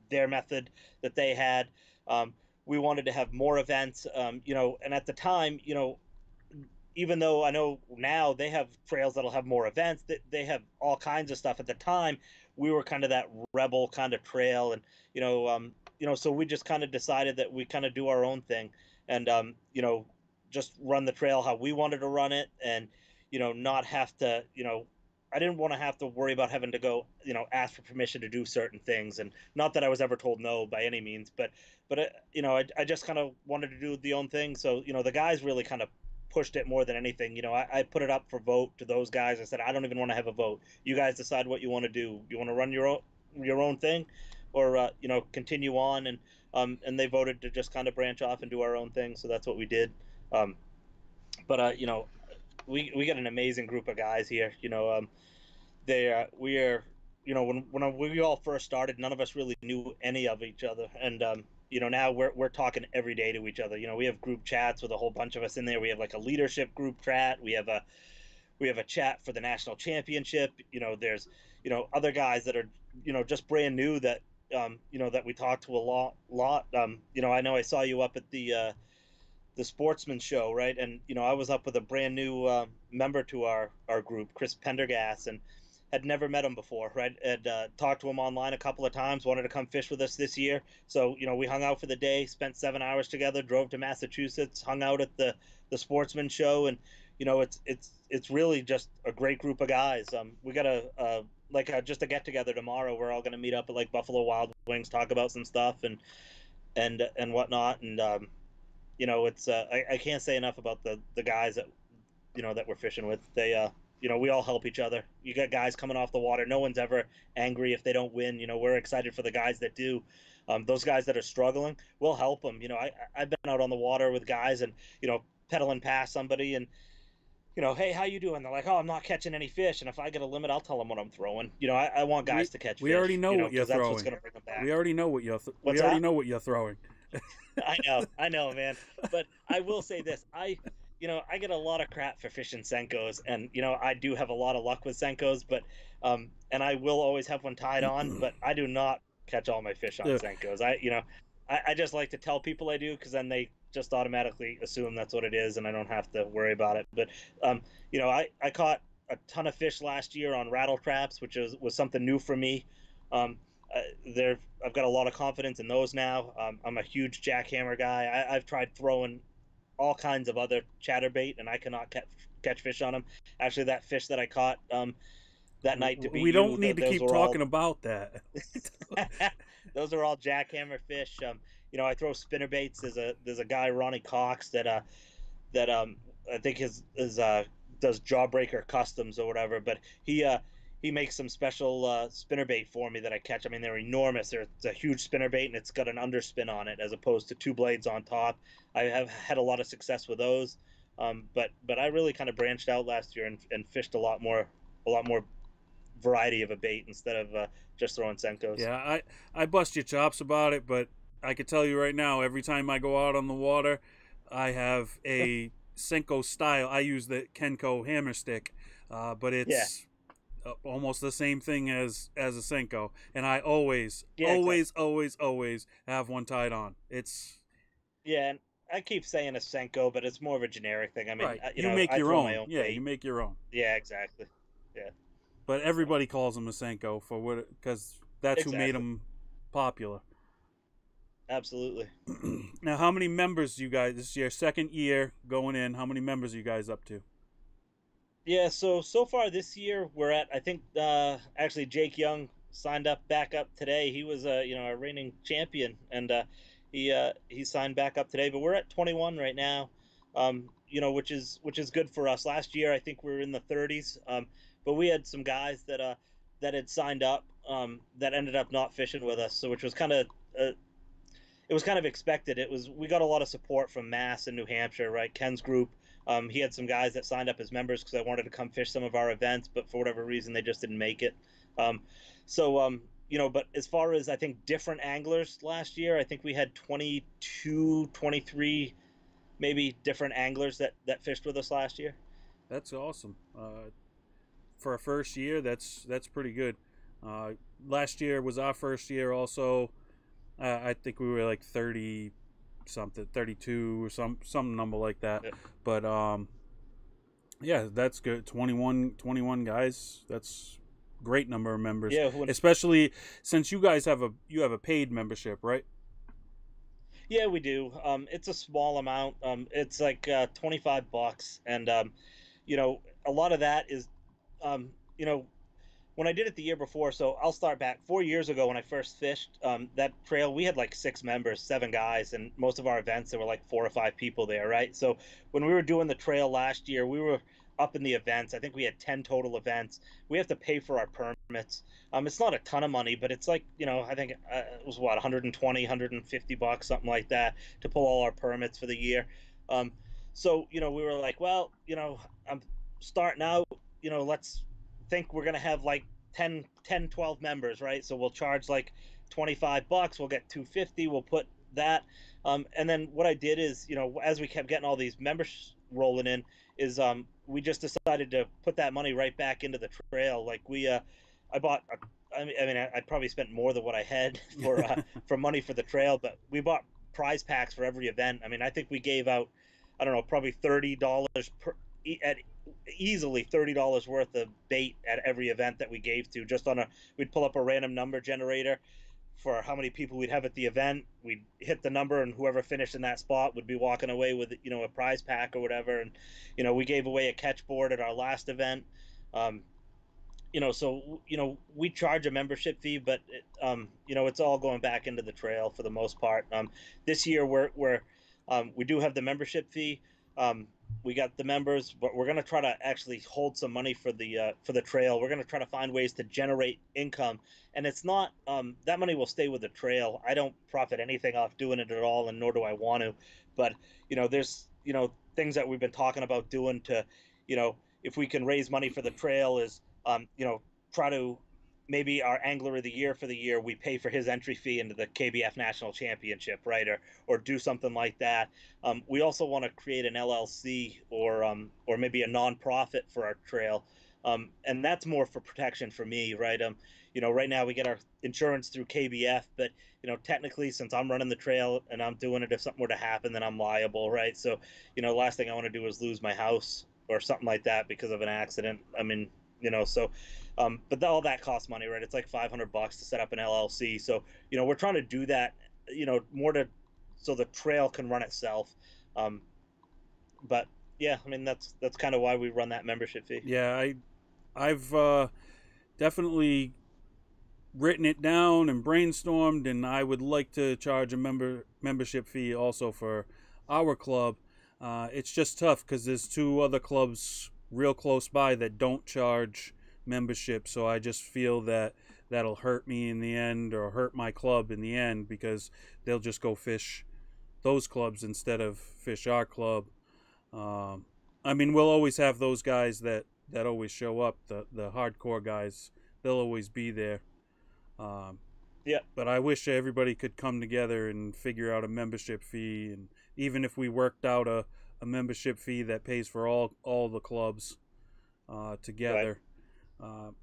their method that they had. Um, we wanted to have more events, and at the time, even though I know now they have trails that'll have more events, that they have all kinds of stuff. At the time, we were kind of that rebel kind of trail, and so we just kind of decided that we kind of do our own thing, and just run the trail how we wanted to run it, and not have to, I didn't want to have to worry about having to go, ask for permission to do certain things, and not that I was ever told no by any means, but I just kind of wanted to do the own thing. So the guys really kind of pushed it more than anything. I put it up for vote to those guys. I said, I don't even want to have a vote. You guys decide what you want to do. You want to run your own thing, or continue on, and they voted to just kind of branch off and do our own thing. So that's what we did. Um, but we got an amazing group of guys here. We are when we all first started, none of us really knew any of each other, and now we're talking every day to each other. We have group chats with a whole bunch of us in there. We have like a leadership group chat. We have a chat for the national championship. There's other guys that are just brand new that that we talk to a lot. I know I saw you up at the sportsman show, right? And I was up with a brand new member to our group, Chris Pendergast, and had never met him before, right? Had talked to him online a couple of times, wanted to come fish with us this year. So we hung out for the day, spent 7 hours together, drove to Massachusetts, hung out at the sportsman show, and it's really just a great group of guys. We got just a get together tomorrow. We're all going to meet up at like Buffalo Wild Wings, talk about some stuff and whatnot, and it's I can't say enough about the guys that we're fishing with. They we all help each other. You got guys coming off the water. No one's ever angry if they don't win. We're excited for the guys that do. Those guys that are struggling, we'll help them. I've been out on the water with guys and pedaling past somebody and hey, how you doing? They're like, oh, I'm not catching any fish. And if I get a limit, I'll tell them what I'm throwing. I want We guys to catch we already fish. know what you're Because that's what's throwing. going to bring them We back. already know what we What's already that? know what you're throwing. I know, man. But I will say this: I get a lot of crap for fishing Senkos, and I do have a lot of luck with Senkos, but and I will always have one tied on, but I do not catch all my fish on Yeah. Senkos. I just like to tell people I do because then they just automatically assume that's what it is, and I don't have to worry about it. But I caught a ton of fish last year on rattle traps, which was something new for me. Um, there I've got a lot of confidence in those now. I'm a huge jackhammer guy. I've tried throwing all kinds of other chatterbait, and I cannot catch fish on them. Actually, that fish that I caught that night to beat We don't you, need to those keep were talking all about that. those are all jackhammer fish. I throw spinner baits. There's a guy, Ronnie Cox, that I think his does Jawbreaker Customs or whatever, but he makes some special spinnerbait for me that I catch. I mean, they're enormous. It's a huge spinnerbait and it's got an underspin on it as opposed to two blades on top. I have had a lot of success with those, but I really kind of branched out last year and fished a lot more variety of a bait instead of just throwing Senkos. Yeah, I bust your chops about it, but I can tell you right now, every time I go out on the water, I have a Senko style. I use the Kenko hammer stick, but Yeah, it's almost the same thing as a Senko, and I always, yeah, exactly. always, always, always have one tied on. It's Yeah, and I keep saying a Senko, but it's more of a generic thing. I mean, right. You make I your throw my own. own Yeah, you bait. make your own. Yeah, exactly. Yeah, But so everybody calls them a Senko for what because that's who made exactly, them popular. absolutely. Now, how many members you guys? This is your second year going in. How many members are you guys up to? Yeah, so far this year we're at, I think actually Jake Young signed up back up today. He was a reigning champion, and he signed back up today. But we're at 21 right now. which is good for us. Last year, I think we were in the 30s, but we had some guys that had signed up that ended up not fishing with us, so which was kind of it was kind of expected. We got a lot of support from Mass and New Hampshire, right? Ken's group. He had some guys that signed up as members because they wanted to come fish some of our events, but for whatever reason they just didn't make it. Um, but as far as I think different anglers last year, I think we had 22, 23, maybe different anglers that fished with us last year. That's awesome. For a first year, that's pretty good. Uh, Last year was our first year. Also, I think we were like 30 something, 32 or some number like that. Yeah, But yeah, that's good. 21 guys. That's great number of members, yeah, especially since you have a paid membership, right? yeah, we do. It's a small amount. It's like $25, and a lot of that is, um, you know, when I did it the year before. So I'll start back 4 years ago when I first fished that trail. We had like 6 members, 7 guys, and most of our events there were like 4 or 5 people there, right? So when we were doing the trail last year, we were up in the events. I think we had 10 total events. We have to pay for our permits. It's not a ton of money, but it's like I think it was what 120, $150, something like that, to pull all our permits for the year. Um, so we were like, well, I'm starting out. Let's think we're going to have like 12 members, right? So we'll charge like $25. We'll get 250. We'll put that. And then what I did is, as we kept getting all these members rolling in, is we just decided to put that money right back into the trail. Like I bought, I probably spent more than what I had for money for the trail, but we bought prize packs for every event. I mean, I think we gave out, I don't know, probably $30 per at easily $30 worth of bait at every event that we gave to. Just on we'd pull up a random number generator for how many people we'd have at the event. We'd hit the number, and whoever finished in that spot would be walking away with a prize pack or whatever. And we gave away a catch board at our last event. Um, so we charge a membership fee, but it's all going back into the trail for the most part. This year we do have the membership fee. Um, we got the members, but we're going to try to actually hold some money for the trail. We're going to try to find ways to generate income, and it's not that money will stay with the trail. I don't profit anything off doing it at all, and nor do I want to. But there's things that we've been talking about doing to, if we can raise money for the trail, is try to maybe our angler of the year for the year, we pay for his entry fee into the KBF National Championship, right? Or do something like that. We also want to create an LLC or maybe a nonprofit for our trail, and that's more for protection for me, right? Right now we get our insurance through KBF, but technically, since I'm running the trail and I'm doing it, if something were to happen, then I'm liable, right? So, last thing I want to do is lose my house or something like that because of an accident. I mean, so but all that costs money, right? It's like $500 to set up an LLC. So we're trying to do that, more to so the trail can run itself. um but yeah, I mean, that's kind of why we run that membership fee. Yeah, I've definitely written it down and brainstormed, and I would like to charge a membership fee also for our club. It's just tough because there's 2 other clubs real close by that don't charge membership, so I just feel that that'll hurt me in the end, or hurt my club in the end, because they'll just go fish those clubs instead of fish our club. Um, I mean, we'll always have those guys that always show up, the hardcore guys. They'll always be there. Um, Yeah, but I wish everybody could come together and figure out a membership fee, and even if we worked out a membership fee that pays for all the clubs right. together,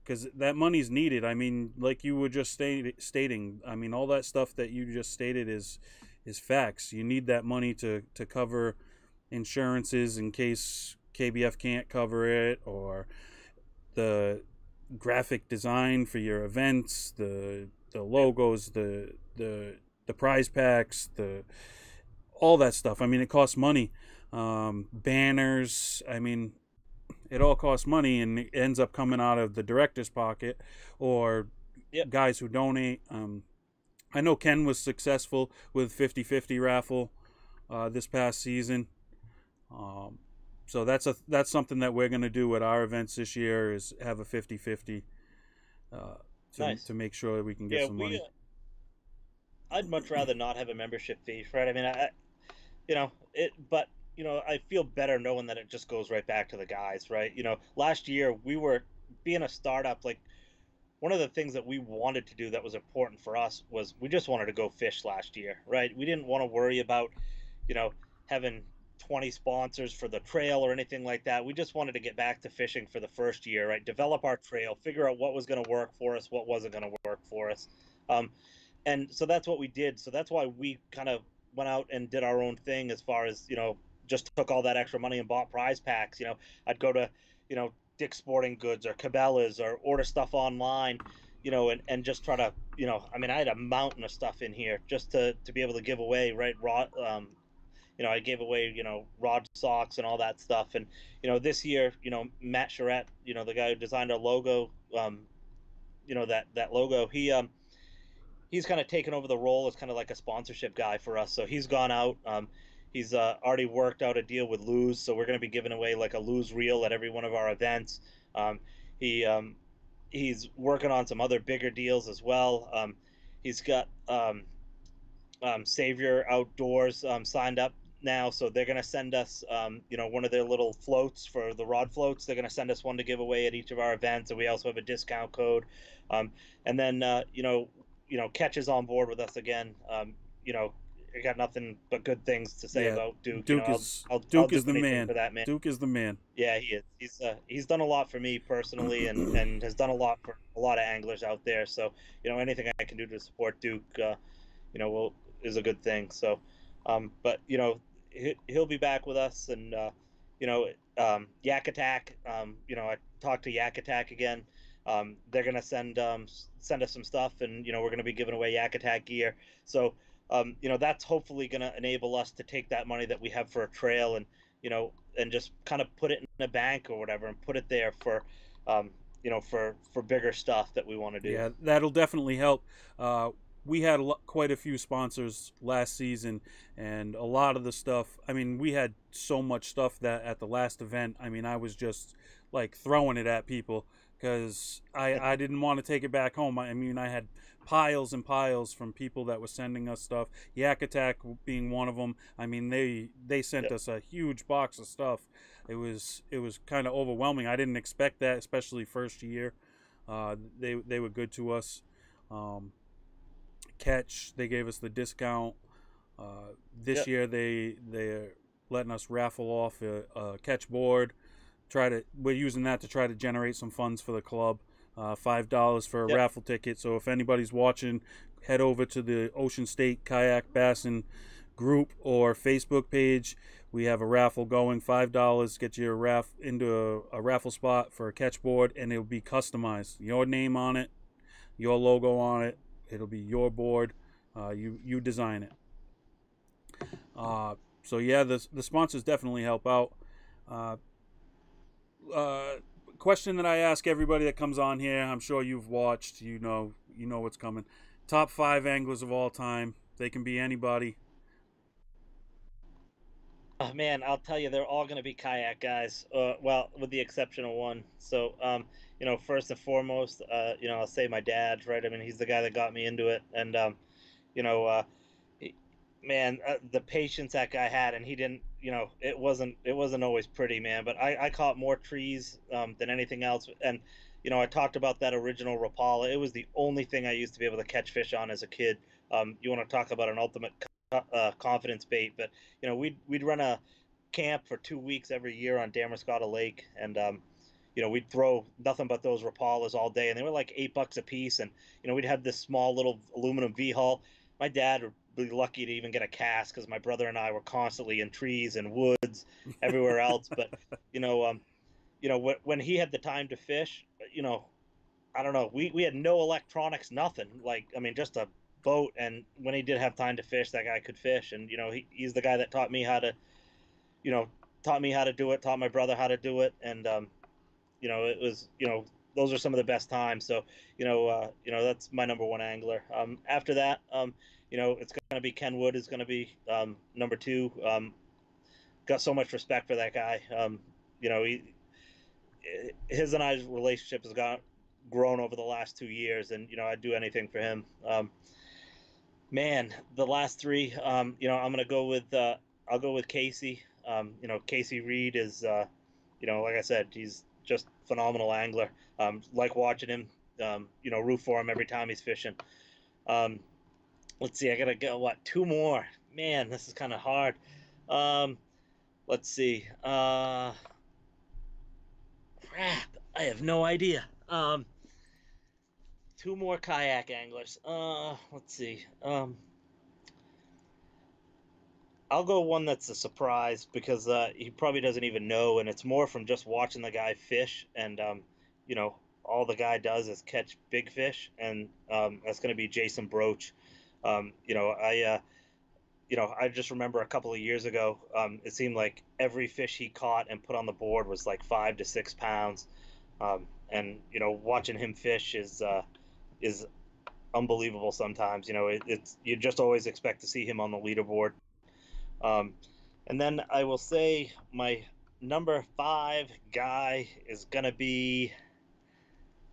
because that money's needed. I mean, like you were just stating. I mean, all that stuff that you just stated is facts. You need that money to cover insurances in case KBF can't cover it, or the graphic design for your events, the Yeah, logos, the prize packs, the all that stuff. I mean, it costs money. Banners. I mean, it all costs money, and it ends up coming out of the director's pocket or yeah, guys who donate. I know Ken was successful with 50-50 raffle this past season. Um, so that's something that we're going to do at our events this year is have a 50-50 uh, Nice. to make sure that we can get Yeah, some money. I'd much rather not have a membership fee, right? I mean, you know it, but I feel better knowing that it just goes right back to the guys, right? Last year we were being a startup, like one of the things that we wanted to do that was important for us was we just wanted to go fish last year, right? We didn't want to worry about, you know, having 20 sponsors for the trail or anything like that. We just wanted to get back to fishing for the first year, right? Develop our trail, figure out what was going to work for us, what wasn't going to work for us. Um, and so that's what we did. So that's why we kind of went out and did our own thing as far as, just took all that extra money and bought prize packs. I'd go to, Dick's Sporting Goods or Cabela's or order stuff online, and just try to, I mean, I had a mountain of stuff in here just to be able to give away, right? Raw, I gave away, rod socks and all that stuff. And, this year, Matt Charette, the guy who designed our logo, that logo, he's kind of taken over the role as kind of like a sponsorship guy for us. So he's gone out. He's already worked out a deal with Lose, so we're going to be giving away like a Lose reel at every one of our events. He he's working on some other bigger deals as well. He's got Savior Outdoors signed up now, so they're going to send us, one of their little floats for the rod floats. They're going to send us one to give away at each of our events, and we also have a discount code. And then, Catch is on board with us again. You know, I got nothing but good things to say Yeah, about Duke. Duke is I'll Duke do is the anything man. for that man. Duke is the man. Yeah, he is. He's done a lot for me personally, and has done a lot for a lot of anglers out there. So anything I can do to support Duke, will is a good thing. So, but he'll be back with us, and you know, Yak Attack. I talked to Yak Attack again. They're gonna send us some stuff, and we're gonna be giving away Yak Attack gear. So, that's hopefully gonna enable us to take that money that we have for a trail and and just kind of put it in a bank or whatever, and put it there for, for bigger stuff that we want to do. Yeah, that'll definitely help. We had quite a few sponsors last season, and a lot of the stuff. I mean, we had so much stuff that at the last event, I mean, I was just like throwing it at people because I didn't want to take it back home. I mean, I had piles and piles from people that were sending us stuff. Yak Attack being one of them. I mean, they sent Yep. us a huge box of stuff. It was kind of overwhelming. I didn't expect that, especially first year. They were good to us. Um, Catch, they gave us the discount. This Yep. year they're letting us raffle off a catch board. We're using that to try to generate some funds for the club. $5 for a Yep. raffle ticket. So if anybody's watching, head over to the Ocean State Kayak Bassin group or Facebook page. We have a raffle going. $5 get you into a raffle spot for a catch board, and it'll be customized. Your name on it, your logo on it. It'll be your board. You design it. So yeah, the sponsors definitely help out. Uh, uh, Question that I ask everybody that comes on here. I'm sure you've watched. You know what's coming. Top five anglers of all time. They can be anybody. Oh, man, I'll tell you, they're all going to be kayak guys. Well, with the exception of one. So, first and foremost, I'll say my dad, right? I mean, he's the guy that got me into it, and you know, uh, man, the patience that guy had, and he didn't, it wasn't always pretty, man. But I caught more trees than anything else, and I talked about that original Rapala. It was the only thing I used to be able to catch fish on as a kid. You want to talk about an ultimate confidence bait? But we'd run a camp for 2 weeks every year on Damascotta Lake, and we'd throw nothing but those Rapalas all day, and they were like $8 a piece. And we'd have this small little aluminum V hull. My dad would be lucky to even get a cast because my brother and I were constantly in trees and woods everywhere else. But you know, um, when he had the time to fish, I don't know, we had no electronics, nothing. Like, I mean, just a boat. And when he did have time to fish, that guy could fish. And he's the guy that you know, taught me how to do it, taught my brother how to do it, and it was those are some of the best times. So that's my number one angler. After that, it's going to be Ken Wood is going to be number two. got so much respect for that guy. You know, his and I's relationship has got grown over the last 2 years, and I'd do anything for him. Man, the last three, I'm gonna go with I'll go with Casey. Casey Reed is, like I said, he's just phenomenal angler. Like watching him. Root for him every time he's fishing. Um, let's see, I gotta go. What, two more? Man, this is kind of hard. Um, let's see. Crap, I have no idea. Two more kayak anglers. Let's see. I'll go one that's a surprise because he probably doesn't even know, and it's more from just watching the guy fish. And you know, all the guy does is catch big fish, and that's going to be Jason Broach. Um, you know, I uh, I just remember a couple of years ago, it seemed like every fish he caught and put on the board was like 5 to 6 pounds. And watching him fish is unbelievable. Sometimes, it's you just always expect to see him on the leaderboard. Um, and then I will say my number five guy is gonna be,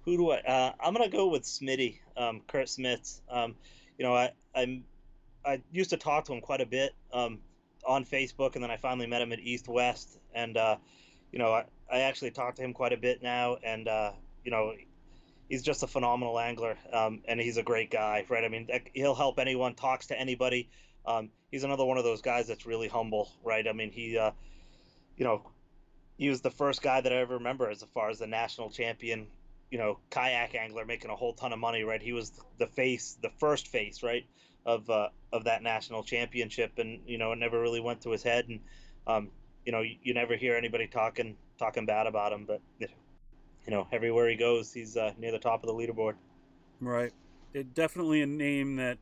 who do I? I'm gonna go with Smitty, Kurt Smits. You know, I used to talk to him quite a bit on Facebook, and then I finally met him at East West, and I actually talked to him quite a bit now, and you know, he's just a phenomenal angler, and he's a great guy, right? I mean, he'll help anyone, talks to anybody. He's another one of those guys that's really humble, right? I mean, you know, he was the first guy that I ever remember as far as the national champion, kayak angler making a whole ton of money, right? He was the first face, right, of that national championship, and it never really went to his head, and you never hear anybody talking bad about him, but everywhere he goes, he's near the top of the leaderboard. Right. It definitely a name that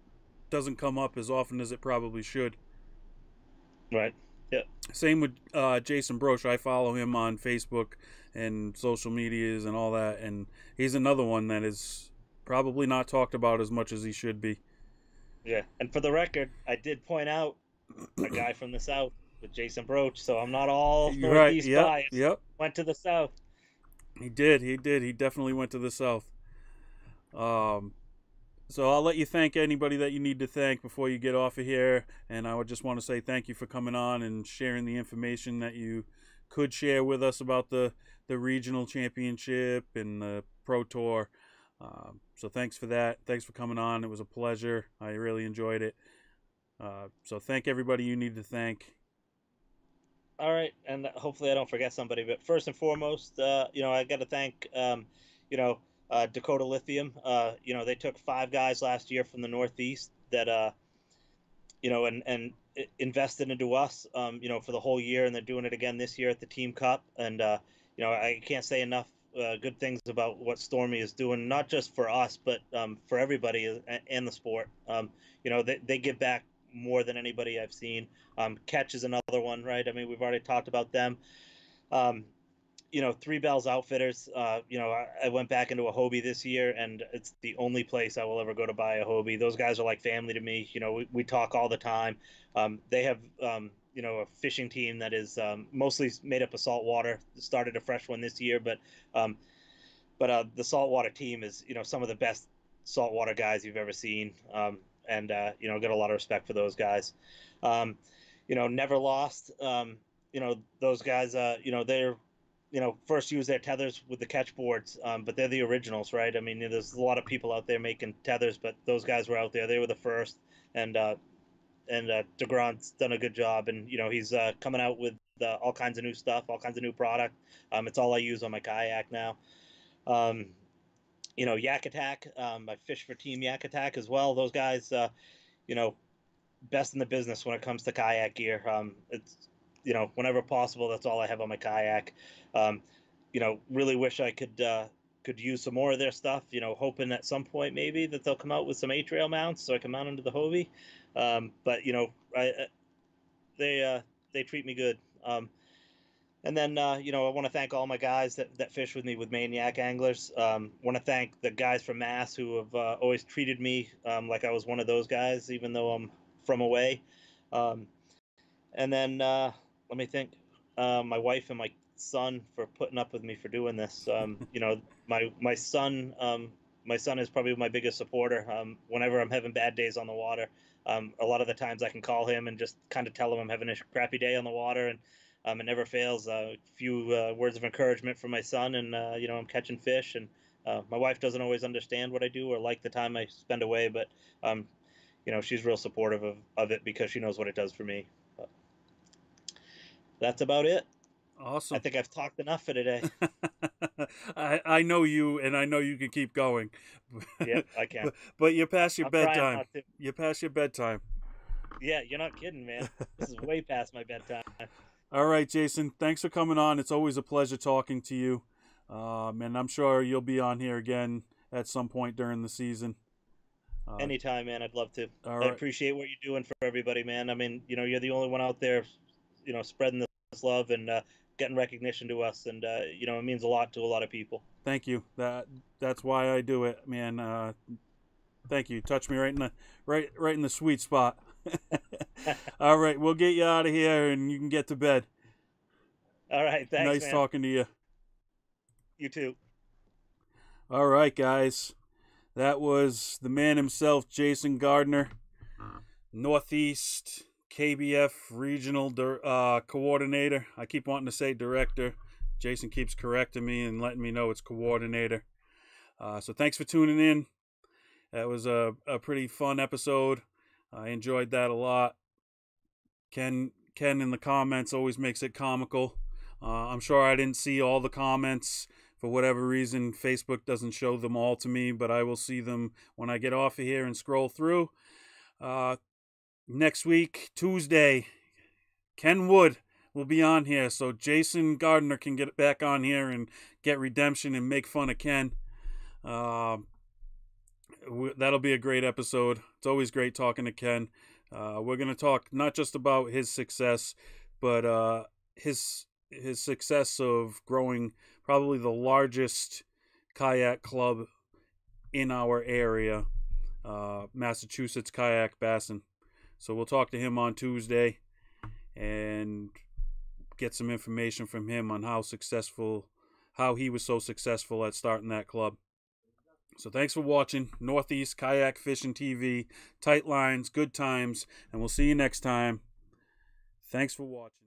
doesn't come up as often as it probably should. Right. Yeah. Same with Jason Broche. I follow him on Facebook and social medias and all that, and he's another one that is probably not talked about as much as he should be. Yeah. And for the record, I did point out a guy from the South with Jason Broach, so I'm not all You're right. Northeast Yep. biased. Yep. Went to the South. He did. He did. He definitely went to the South. Um, so I'll let you thank anybody that you need to thank before you get off of here. And I would just want to say thank you for coming on and sharing the information that you could share with us about the regional championship and the pro tour. So thanks for that. Thanks for coming on. It was a pleasure. I really enjoyed it. So thank everybody you need to thank. All right, and hopefully I don't forget somebody. But first and foremost, I got to thank, you know, Dakota Lithium. They took 5 guys last year from the Northeast that, and invested into us, for the whole year, and they're doing it again this year at the Team Cup. And I can't say enough good things about what Stormy is doing, not just for us, but for everybody and the sport. They give back more than anybody I've seen. Catch is another one, right? I mean, we've already talked about them. Um, Three Bells Outfitters. I went back into a Hobie this year, and it's the only place I will ever go to buy a Hobie. Those guys are like family to me. We talk all the time. They have, a fishing team that is mostly made up of saltwater. Started a fresh one this year, um, the saltwater team is, some of the best saltwater guys you've ever seen. And got a lot of respect for those guys. Um, Never Lost. Those guys. They're first use their tethers with the catch boards, but they're the originals, right? I mean, there's a lot of people out there making tethers, but those guys were out there. They were the first, and DeGrant's done a good job, and he's coming out with all kinds of new stuff, all kinds of new product. It's all I use on my kayak now. Um, Yak Attack. I fish for Team Yak Attack as well. Those guys, you know, best in the business when it comes to kayak gear. It's whenever possible, that's all I have on my kayak. Um, really wish I could use some more of their stuff. Hoping at some point maybe that they'll come out with some A-trail mounts so I can mount into the Hobie. But they treat me good. And then, I want to thank all my guys that fish with me with Maniac Anglers. Want to thank the guys from Mass who have always treated me like I was one of those guys, even though I'm from away. Um, and then, let me think. My wife and my son for putting up with me for doing this. My son, my son is probably my biggest supporter. Whenever I'm having bad days on the water, a lot of the times I can call him and just kind of tell him I'm having a crappy day on the water, and it never fails. A few words of encouragement from my son, and I'm catching fish. And my wife doesn't always understand what I do or like the time I spend away, but um, she's real supportive of it because she knows what it does for me. But that's about it. I Awesome. think I've talked enough for today. I know you, and I know you can keep going, Yep, I can. but you're past your I'm trying bedtime. not to. You're past your bedtime. Yeah, you're not kidding, man. This is way past my bedtime. All right, Jason. Thanks for coming on. It's always a pleasure talking to you, and I'm sure you'll be on here again at some point during the season. Uh, Anytime, man. I'd love to. all I right. appreciate what you're doing for everybody, man. I mean, you're the only one out there, spreading this love and getting recognition to us, and it means a lot to a lot of people. Thank you. That's why I do it, man. Thank you. Touch me right in the sweet spot. All right, we'll get you out of here, and you can get to bed. All right, thanks, Nice man. talking to you. You too. All right, guys. That was the man himself, Jason Gardner, Northeast KBF Regional Coordinator. I keep wanting to say Director. Jason keeps correcting me and letting me know it's Coordinator. So thanks for tuning in. That was a pretty fun episode. I enjoyed that a lot. Ken in the comments always makes it comical. I'm sure I didn't see all the comments. For whatever reason, Facebook doesn't show them all to me, but I will see them when I get off of here and scroll through. Next week, Tuesday, Ken Wood will be on here, so Jason Gardner can get back on here and get redemption and make fun of Ken. That'll be a great episode. It's always great talking to Ken. We're going to talk not just about his success, but his success of growing probably the largest kayak club in our area, Massachusetts Kayak Bassin. So we'll talk to him on Tuesday and get some information from him on how he was so successful at starting that club. So thanks for watching Northeast Kayak Fishing TV. Tight lines, good times, and we'll see you next time. Thanks for watching.